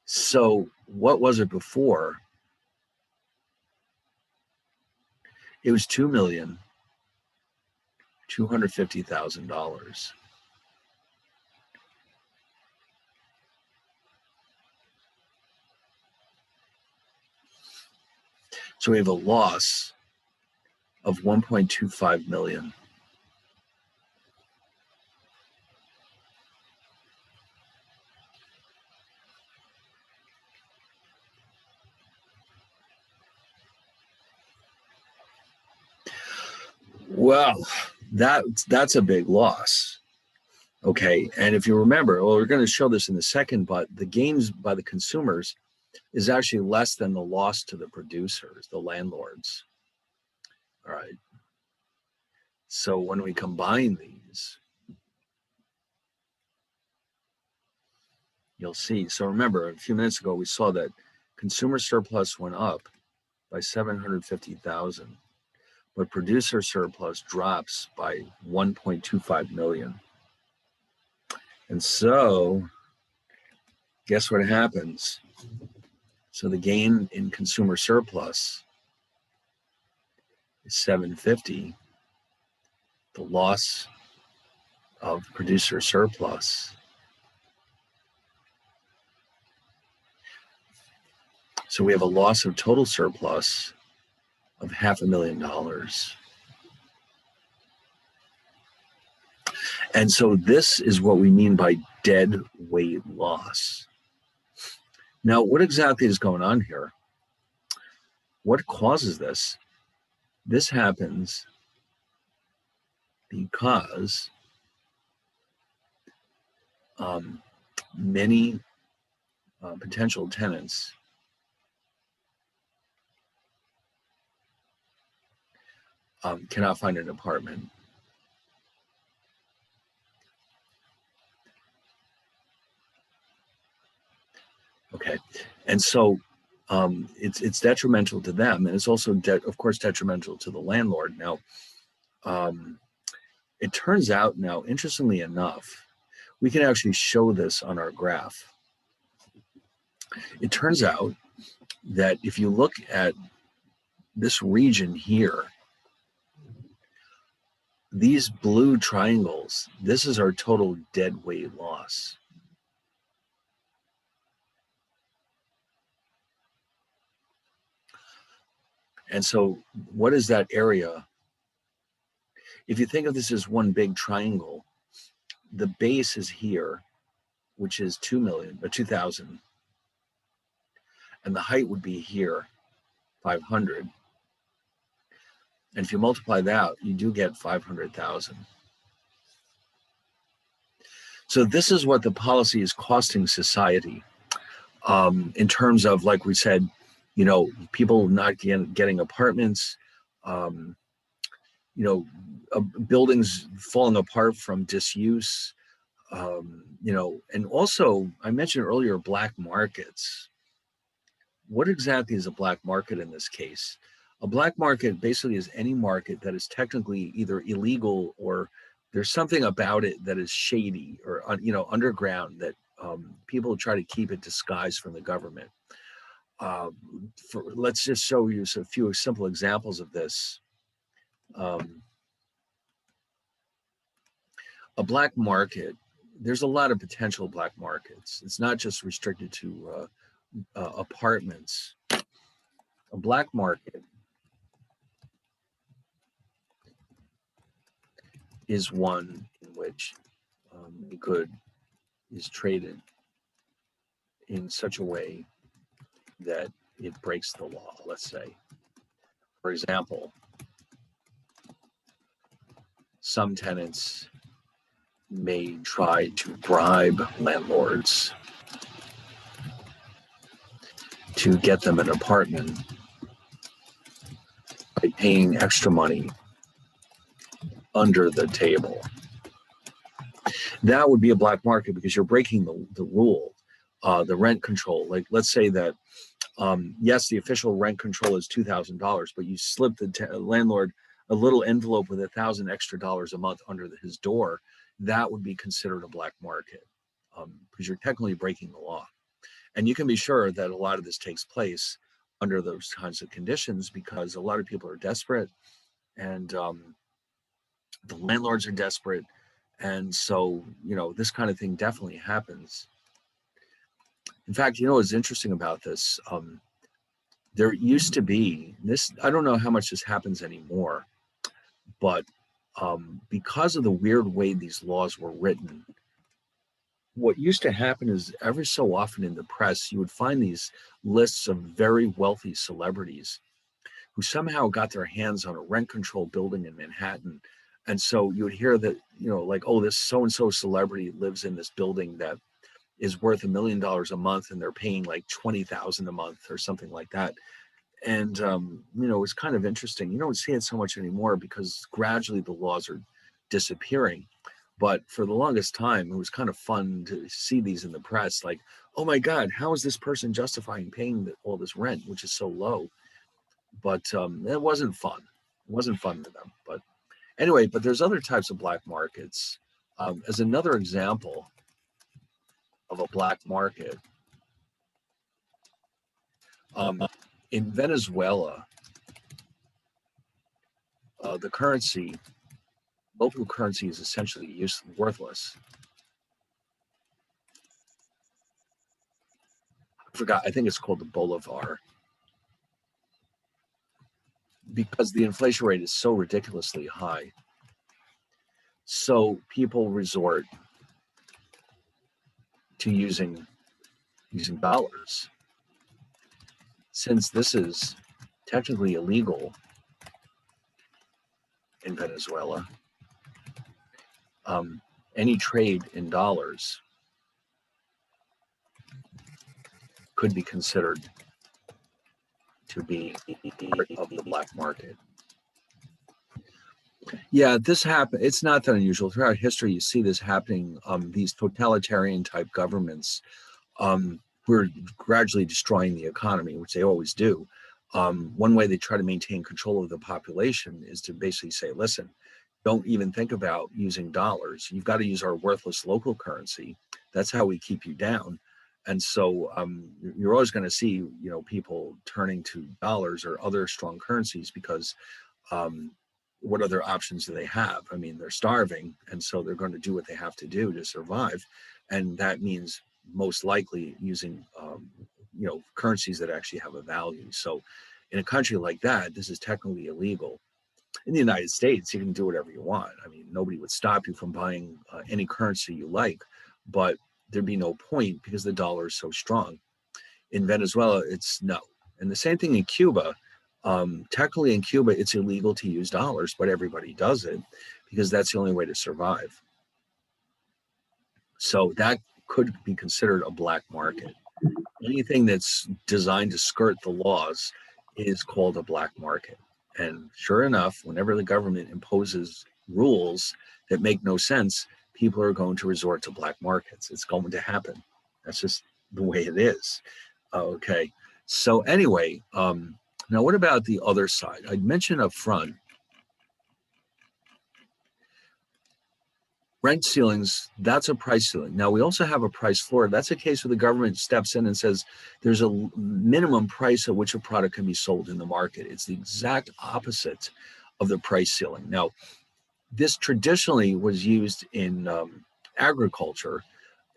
So what was it before? It was $2,250,000. So we have a loss of 1.25 million. Well, that's a big loss. Okay, and if you remember, well, we're going to show this in a second, but the gains by the consumers is actually less than the loss to the producers, the landlords. All right. So when we combine these, you'll see. So remember, a few minutes ago, we saw that consumer surplus went up by 750,000, but producer surplus drops by 1.25 million. And so guess what happens? So the gain in consumer surplus is 750. The loss of producer surplus. So we have a loss of total surplus of $500,000. And so this is what we mean by dead weight loss. Now, what exactly is going on here? What causes this? This happens because many potential tenants cannot find an apartment. Okay, and so it's detrimental to them, and it's also, of course, detrimental to the landlord. Now, it turns out now, interestingly enough, we can actually show this on our graph. It turns out that if you look at this region here, these blue triangles, this is our total dead weight loss. And so what is that area? If you think of this as one big triangle, the base is here, which is 2,000, and the height would be here, 500. And if you multiply that out, you do get 500,000. So this is what the policy is costing society, in terms of, like we said, you know, people not getting apartments, you know, buildings falling apart from disuse, you know, and also I mentioned earlier black markets. What exactly is a black market in this case? A black market basically is any market that is technically either illegal or there's something about it that is shady or, you know, underground, that people try to keep it disguised from the government. Let's just show you a few simple examples of this. A black market, there's a lot of potential black markets. It's not just restricted to apartments. A black market is one in which a good is traded in such a way that it breaks the law, let's say. For example, some tenants may try to bribe landlords to get them an apartment by paying extra money under the table. That would be a black market because you're breaking the rule, the rent control. Like, let's say that, yes, the official rent control is $2,000, but you slip the landlord a little envelope with $1,000 extra a month under his door. That would be considered a black market, because you're technically breaking the law. And you can be sure that a lot of this takes place under those kinds of conditions because a lot of people are desperate, and the landlords are desperate. And so, you know, this kind of thing definitely happens. In fact, you know what's interesting about this? There used to be this, I don't know how much this happens anymore, but because of the weird way these laws were written, what used to happen is every so often in the press, you would find these lists of very wealthy celebrities who somehow got their hands on a rent control building in Manhattan. And so you would hear that, you know, like, oh, this so-and-so celebrity lives in this building that is worth $1 million a month and they're paying like $20,000 a month or something like that. And it's kind of interesting. You don't see it so much anymore because gradually the laws are disappearing. But for the longest time, it was kind of fun to see these in the press, like, oh my God, how is this person justifying paying all this rent, which is so low? But it wasn't fun. It wasn't fun to them. But anyway, but there's other types of black markets. As another example of a black market, um, in Venezuela, the currency, local currency, is essentially worthless. I forgot. I think it's called the bolivar, because the inflation rate is so ridiculously high. So people resort to using dollars. Since this is technically illegal in Venezuela, any trade in dollars could be considered to be part of the black market. Yeah, this happened. It's not that unusual. Throughout history, you see this happening. These totalitarian type governments who are gradually destroying the economy, which they always do. One way they try to maintain control of the population is to basically say, listen, don't even think about using dollars. You've got to use our worthless local currency. That's how we keep you down. And so you're always going to see, people turning to dollars or other strong currencies because what other options do they have? I mean, they're starving, and so they're going to do what they have to do to survive, and that means most likely using currencies that actually have a value. So, in a country like that, this is technically illegal. In the United States, you can do whatever you want. I mean, nobody would stop you from buying any currency you like, but there'd be no point because the dollar is so strong. In Venezuela, it's no. And the same thing in Cuba. Technically in Cuba, it's illegal to use dollars, but everybody does it because that's the only way to survive. So that could be considered a black market. Anything that's designed to skirt the laws is called a black market. And sure enough, whenever the government imposes rules that make no sense, people are going to resort to black markets. It's going to happen. That's just the way it is. Okay. So anyway, now what about the other side? I mentioned up front, rent ceilings, that's a price ceiling. Now we also have a price floor. That's a case where the government steps in and says there's a minimum price at which a product can be sold in the market. It's the exact opposite of the price ceiling. Now, this traditionally was used in agriculture,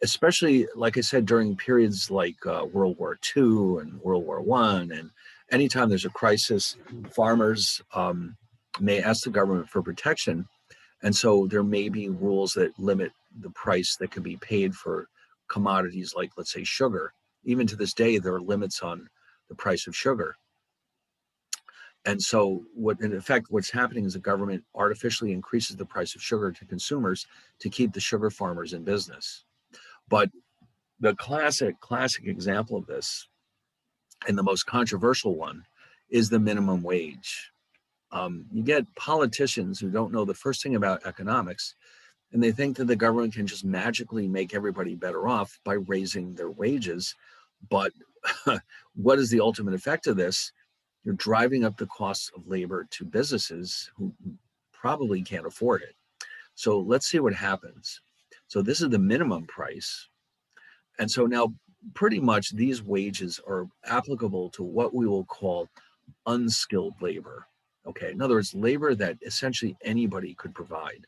especially, like I said, during periods like World War II and World War I. And anytime there's a crisis, farmers may ask the government for protection. And so there may be rules that limit the price that can be paid for commodities like, let's say, sugar. Even to this day, there are limits on the price of sugar. And so in effect, what's happening is the government artificially increases the price of sugar to consumers to keep the sugar farmers in business. But the classic example of this, and the most controversial one, is the minimum wage. You get politicians who don't know the first thing about economics, and they think that the government can just magically make everybody better off by raising their wages. But what is the ultimate effect of this? You're driving up the costs of labor to businesses who probably can't afford it. So let's see what happens. So this is the minimum price. And so now pretty much these wages are applicable to what we will call unskilled labor. Okay, in other words, labor that essentially anybody could provide.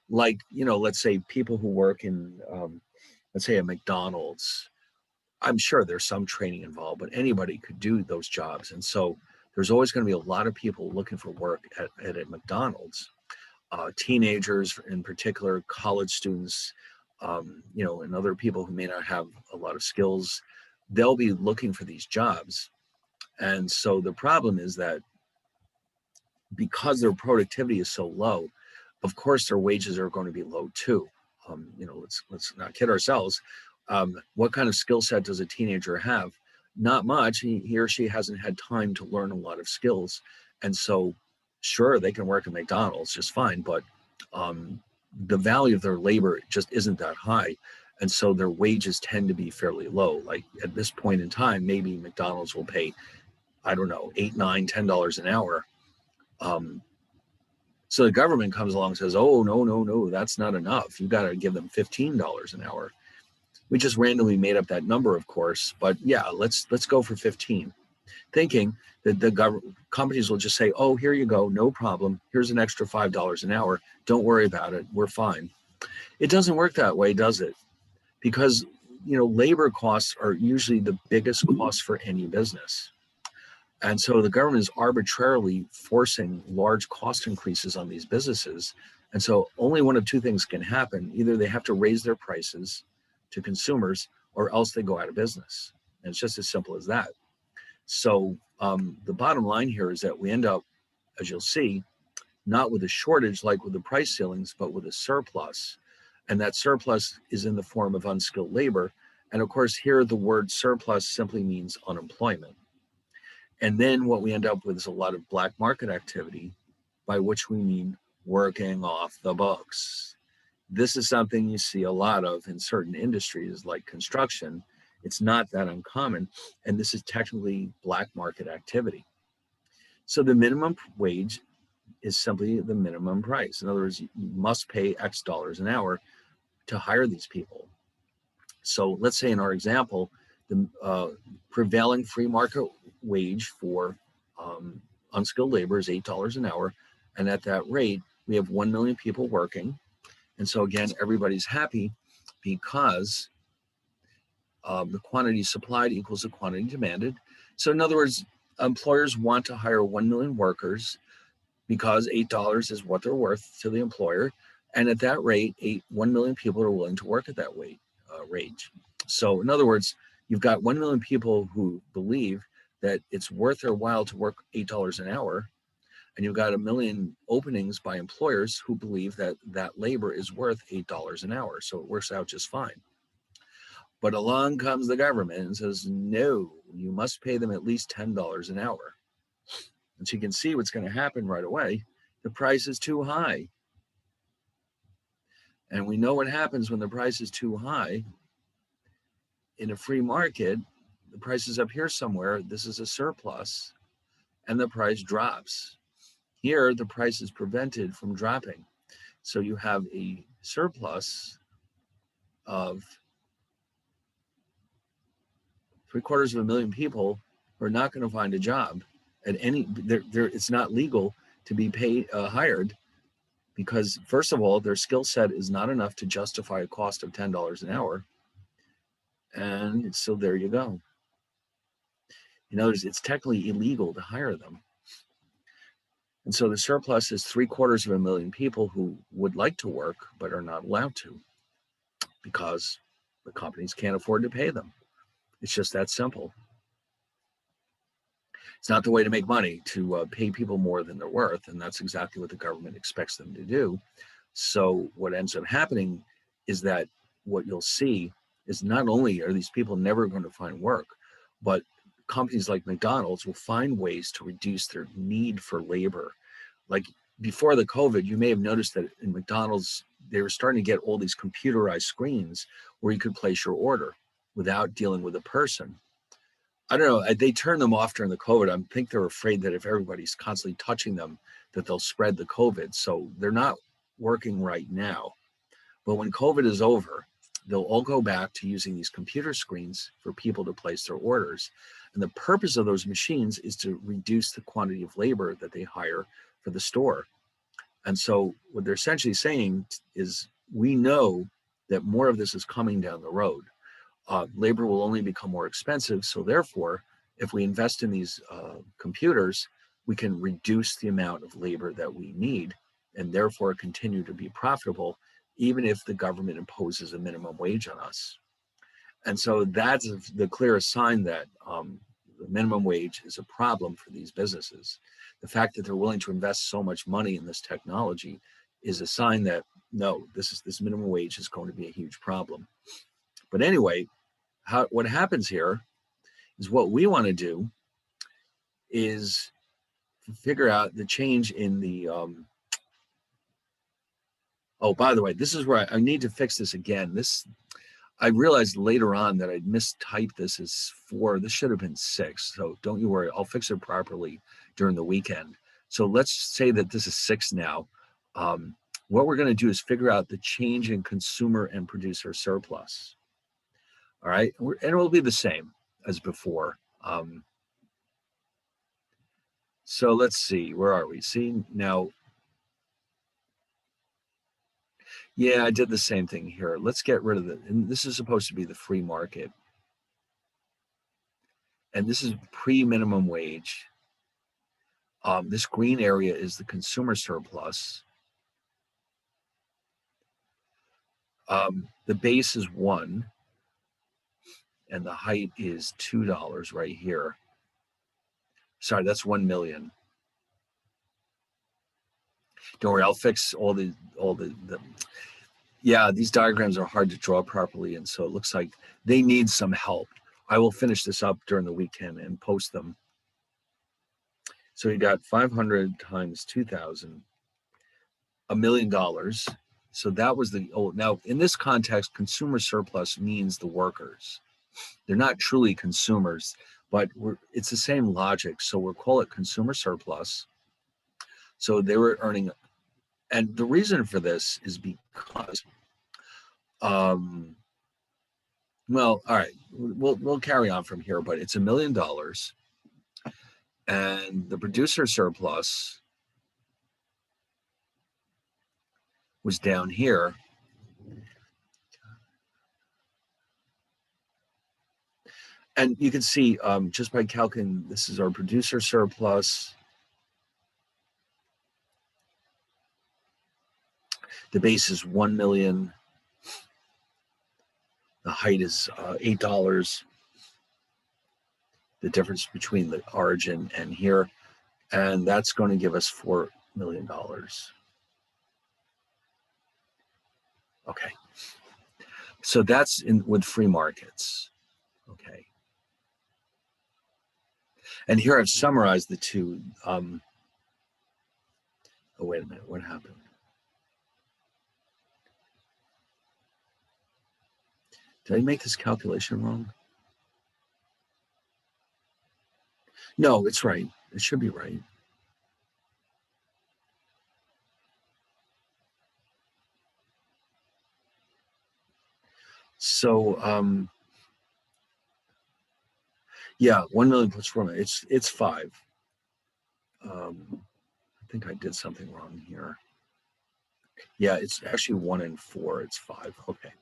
Like, let's say people who work in, let's say, a McDonald's. I'm sure there's some training involved, but anybody could do those jobs. And so there's always going to be a lot of people looking for work at a McDonald's. Teenagers in particular, college students, and other people who may not have a lot of skills, they'll be looking for these jobs. And so the problem is that because their productivity is so low, of course their wages are going to be low too. Let's not kid ourselves. What kind of skill set does a teenager have? Not much. He or she hasn't had time to learn a lot of skills. And so, sure, they can work at McDonald's just fine, but the value of their labor just isn't that high. And so their wages tend to be fairly low. Like at this point in time, maybe McDonald's will pay, I don't know, $8, $9, $10 an hour. So the government comes along and says, oh, no, that's not enough. You got to give them $15 an hour. We just randomly made up that number, of course, but yeah, let's go for 15, thinking that the companies will just say, oh, here you go, no problem. Here's an extra $5 an hour. Don't worry about it. We're fine. It doesn't work that way, does it? Because, labor costs are usually the biggest cost for any business. And so the government is arbitrarily forcing large cost increases on these businesses. And so only one of two things can happen. Either they have to raise their prices to consumers, or else they go out of business. And it's just as simple as that. So the bottom line here is that we end up, as you'll see, not with a shortage like with the price ceilings, but with a surplus. And that surplus is in the form of unskilled labor. And of course, here the word surplus simply means unemployment. And then what we end up with is a lot of black market activity, by which we mean working off the books. This is something you see a lot of in certain industries like construction. It's not that uncommon, and this is technically black market activity. So the minimum wage is simply the minimum price. In other words, you must pay X dollars an hour to hire these people. So let's say in our example, the prevailing free market wage for unskilled labor is $8 an hour. And at that rate, we have 1 million people working. And so again, everybody's happy because the quantity supplied equals the quantity demanded. So in other words, employers want to hire 1 million workers because $8 is what they're worth to the employer. And at that rate, 1 million people are willing to work at that wage. So in other words, you've got 1 million people who believe that it's worth their while to work $8 an hour. And you've got 1 million openings by employers who believe that that labor is worth $8 an hour. So it works out just fine. But along comes the government and says, no, you must pay them at least $10 an hour. And so you can see what's going to happen right away. The price is too high. And we know what happens when the price is too high. In a free market, the price is up here somewhere. This is a surplus, and the price drops. Here, the price is prevented from dropping. So you have a surplus of 750,000 people who are not going to find a job at any. It's not legal to be hired because, first of all, their skill set is not enough to justify a cost of $10 an hour. And so there you go. In other words, it's technically illegal to hire them. And so the surplus is 750,000 people who would like to work but are not allowed to because the companies can't afford to pay them. It's just that simple. It's not the way to make money, to pay people more than they're worth, and that's exactly what the government expects them to do. So what ends up happening is that what you'll see is not only are these people never going to find work, but companies like McDonald's will find ways to reduce their need for labor. Like before the COVID, you may have noticed that in McDonald's, they were starting to get all these computerized screens where you could place your order without dealing with a person. I don't know, they turned them off during the COVID. I think they're afraid that if everybody's constantly touching them, that they'll spread the COVID. So they're not working right now. But when COVID is over, they'll all go back to using these computer screens for people to place their orders. And the purpose of those machines is to reduce the quantity of labor that they hire for the store. And so what they're essentially saying is, we know that more of this is coming down the road. Labor will only become more expensive. So therefore, if we invest in these computers, we can reduce the amount of labor that we need and therefore continue to be profitable, even if the government imposes a minimum wage on us. And so that's the clearest sign that the minimum wage is a problem for these businesses. The fact that they're willing to invest so much money in this technology is a sign that, no, this minimum wage is going to be a huge problem. But anyway, what happens here is what we want to do is figure out the change in the, oh, by the way, this is where I need to fix this again. I realized later on that I'd mistyped this as 4. This should have been 6. So don't you worry, I'll fix it properly during the weekend. So let's say that this is 6 now. What we're going to do is figure out the change in consumer and producer surplus. All right, and it will be the same as before. So let's see, where are we? See now, yeah, I did the same thing here. Let's get rid of it. And this is supposed to be the free market. And this is pre-minimum wage. This green area is the consumer surplus. The base is 1, and the height is $2 right here. Sorry, that's 1 million. Don't worry, I'll fix all the yeah, these diagrams are hard to draw properly, and so it looks like they need some help. I will finish this up during the weekend and post them. So you got 500 times 2,000, $1 million. So that was the old. Now, in this context, consumer surplus means the workers. They're not truly consumers, but it's the same logic. So we'll call it consumer surplus. So they were earning, and the reason for this is because, well, all right, we'll carry on from here, but it's $1 million, and the producer surplus was down here. And you can see just by calculating, this is our producer surplus. The base is 1 million. The height is $8. The difference between the origin and here. And that's going to give us $4 million. Okay. So that's with free markets. Okay. And here I've summarized the two. Oh, wait a minute. What happened? Did I make this calculation wrong? No, it's right. It should be right. So, yeah, 1 million plus 4 million. It's 5. I think I did something wrong here. Yeah, it's actually 1 and 4. It's 5. Okay.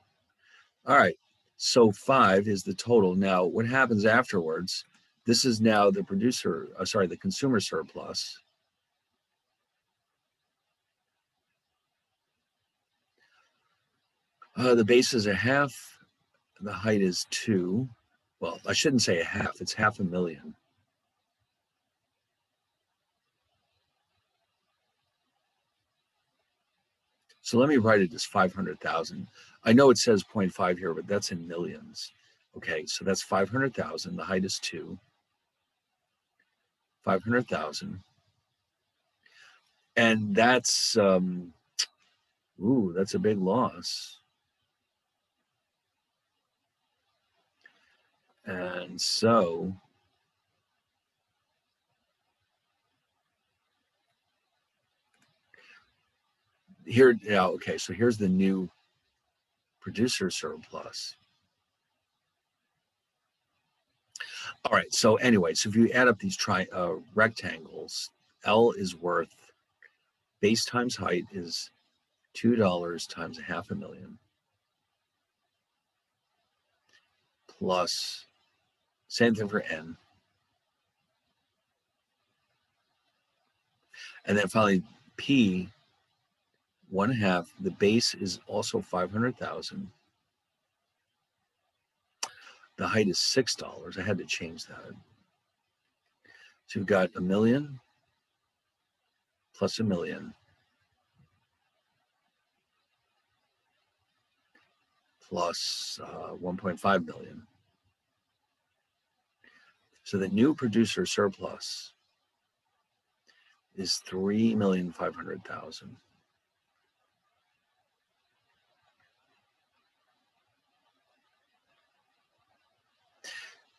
All right. So 5 is the total. Now, what happens afterwards? This is now the the consumer surplus. The base is 1/2. The height is 2. Well, I shouldn't say 1/2. It's 500,000. So let me write it as 500,000. I know it says 0.5 here, but that's in millions. Okay, so that's 500,000. The height is 2. 500,000. And that's, that's a big loss. And so here, yeah, okay, so here's the new producer surplus. All right, so anyway, so if you add up these rectangles, L is worth, base times height is $2 times 500,000 plus, same thing for N. And then finally, P, 1/2, the base is also 500,000. The height is $6. I had to change that. So you've got 1 million plus 1 million plus 1.5 million. So the new producer surplus is 3,500,000.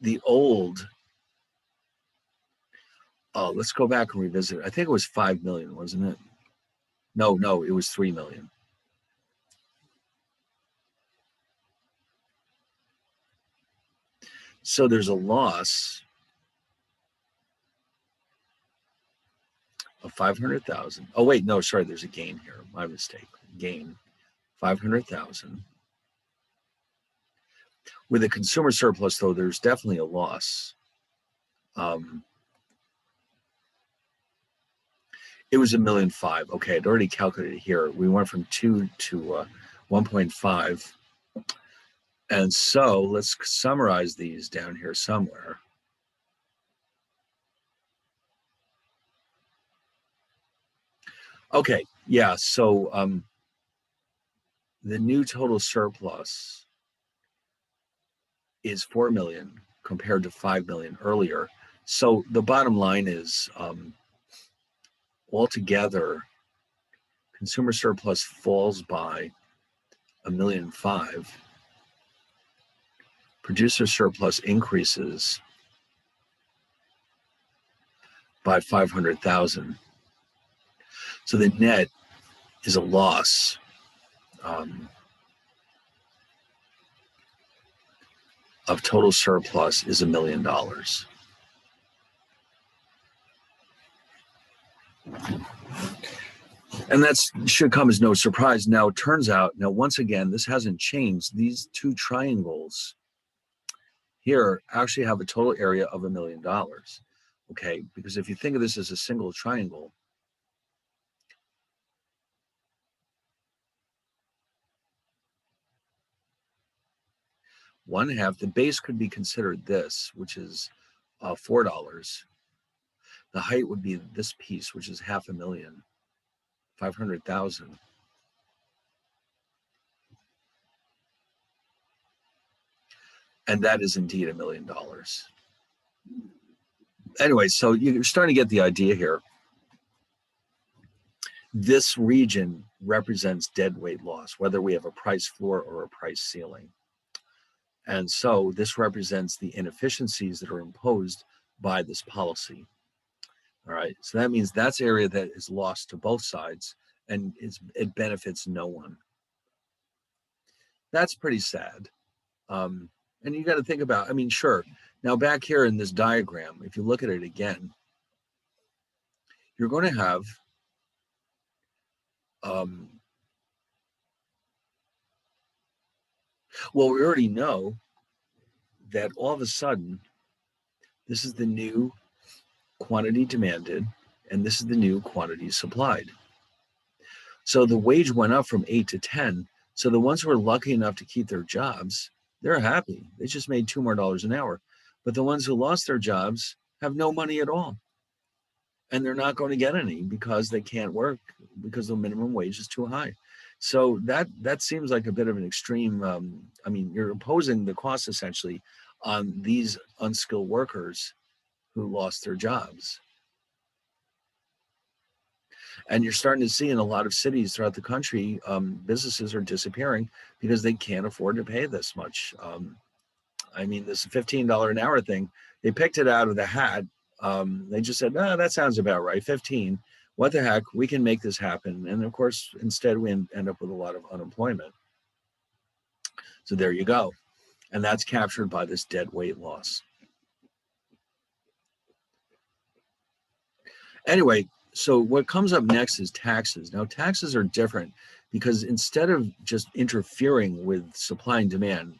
The old, oh, let's go back and revisit. I think it was 5 million, wasn't it? No, it was 3 million. So there's a loss of 500,000. Oh, wait, no, sorry, there's a gain here. My mistake. Gain 500,000. With a consumer surplus, though, there's definitely a loss. It was 1.5 million. Okay, I'd already calculated here. We went from 2 to 1.5. And so let's summarize these down here somewhere. Okay, yeah, so the new total surplus is 4 million compared to 5 million earlier. So the bottom line is altogether, consumer surplus falls by 1.5 million. Producer surplus increases by 500,000. So the net is a loss of total surplus is $1 million. And that should come as no surprise. Now, it turns out, once again, this hasn't changed. These two triangles here actually have a total area of $1 million. Okay, because if you think of this as a single triangle, one half, the base could be considered this, which is $4. The height would be this piece, which is 500,000, 500,000. And that is indeed $1 million. Anyway, so you're starting to get the idea here. This region represents deadweight loss, whether we have a price floor or a price ceiling. And so this represents the inefficiencies that are imposed by this policy. All right, so that means that's area that is lost to both sides and it benefits no one. That's pretty sad. And you got to think about, sure. Now back here in this diagram, if you look at it again, you're going to have well, we already know that all of a sudden, this is the new quantity demanded, and this is the new quantity supplied. So the wage went up from 8 to 10. So the ones who are lucky enough to keep their jobs, they're happy. They just made $2 more an hour. But the ones who lost their jobs have no money at all. And they're not going to get any because they can't work because the minimum wage is too high. So that seems like a bit of an extreme. You're imposing the cost essentially on these unskilled workers who lost their jobs. And you're starting to see in a lot of cities throughout the country, businesses are disappearing because they can't afford to pay this much. This $15 an hour thing, they picked it out of the hat. They just said, no, that sounds about right, 15. What the heck, we can make this happen. And of course, instead we end up with a lot of unemployment. So there you go. And that's captured by this dead weight loss. Anyway, so what comes up next is taxes. Now, taxes are different because instead of just interfering with supply and demand,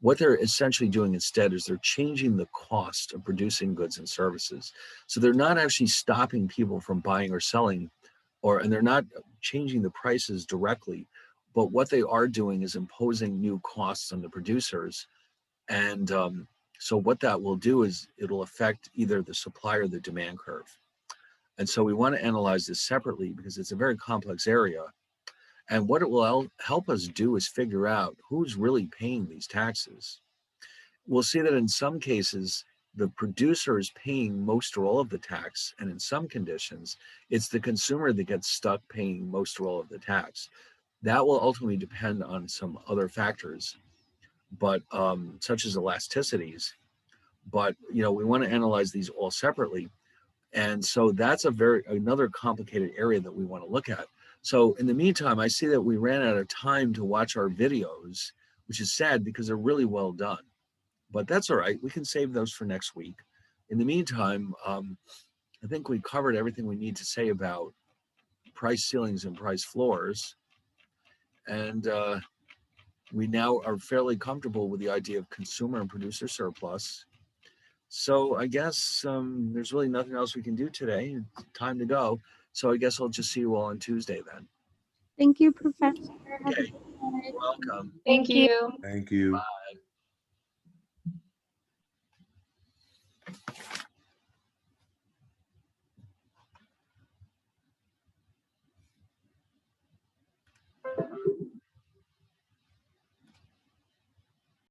what they're essentially doing instead is they're changing the cost of producing goods and services. So they're not actually stopping people from buying or selling, and they're not changing the prices directly, but what they are doing is imposing new costs on the producers. And so what that will do is it'll affect either the supply or the demand curve. And so we want to analyze this separately because it's a very complex area. And what it will help us do is figure out who's really paying these taxes. We'll see that in some cases, the producer is paying most or all of the tax, and in some conditions, it's the consumer that gets stuck paying most or all of the tax. That will ultimately depend on some other factors, but such as elasticities. But we want to analyze these all separately, and so that's another complicated area that we want to look at. So in the meantime, I see that we ran out of time to watch our videos, which is sad because they're really well done. But that's all right. We can save those for next week. In the meantime, I think we covered everything we need to say about price ceilings and price floors. And we now are fairly comfortable with the idea of consumer and producer surplus. So I guess there's really nothing else we can do today. It's time to go. So I guess I'll just see you all on Tuesday then. Thank you, Professor. Have a Okay. good night. Welcome. Thank you. Thank you. Bye.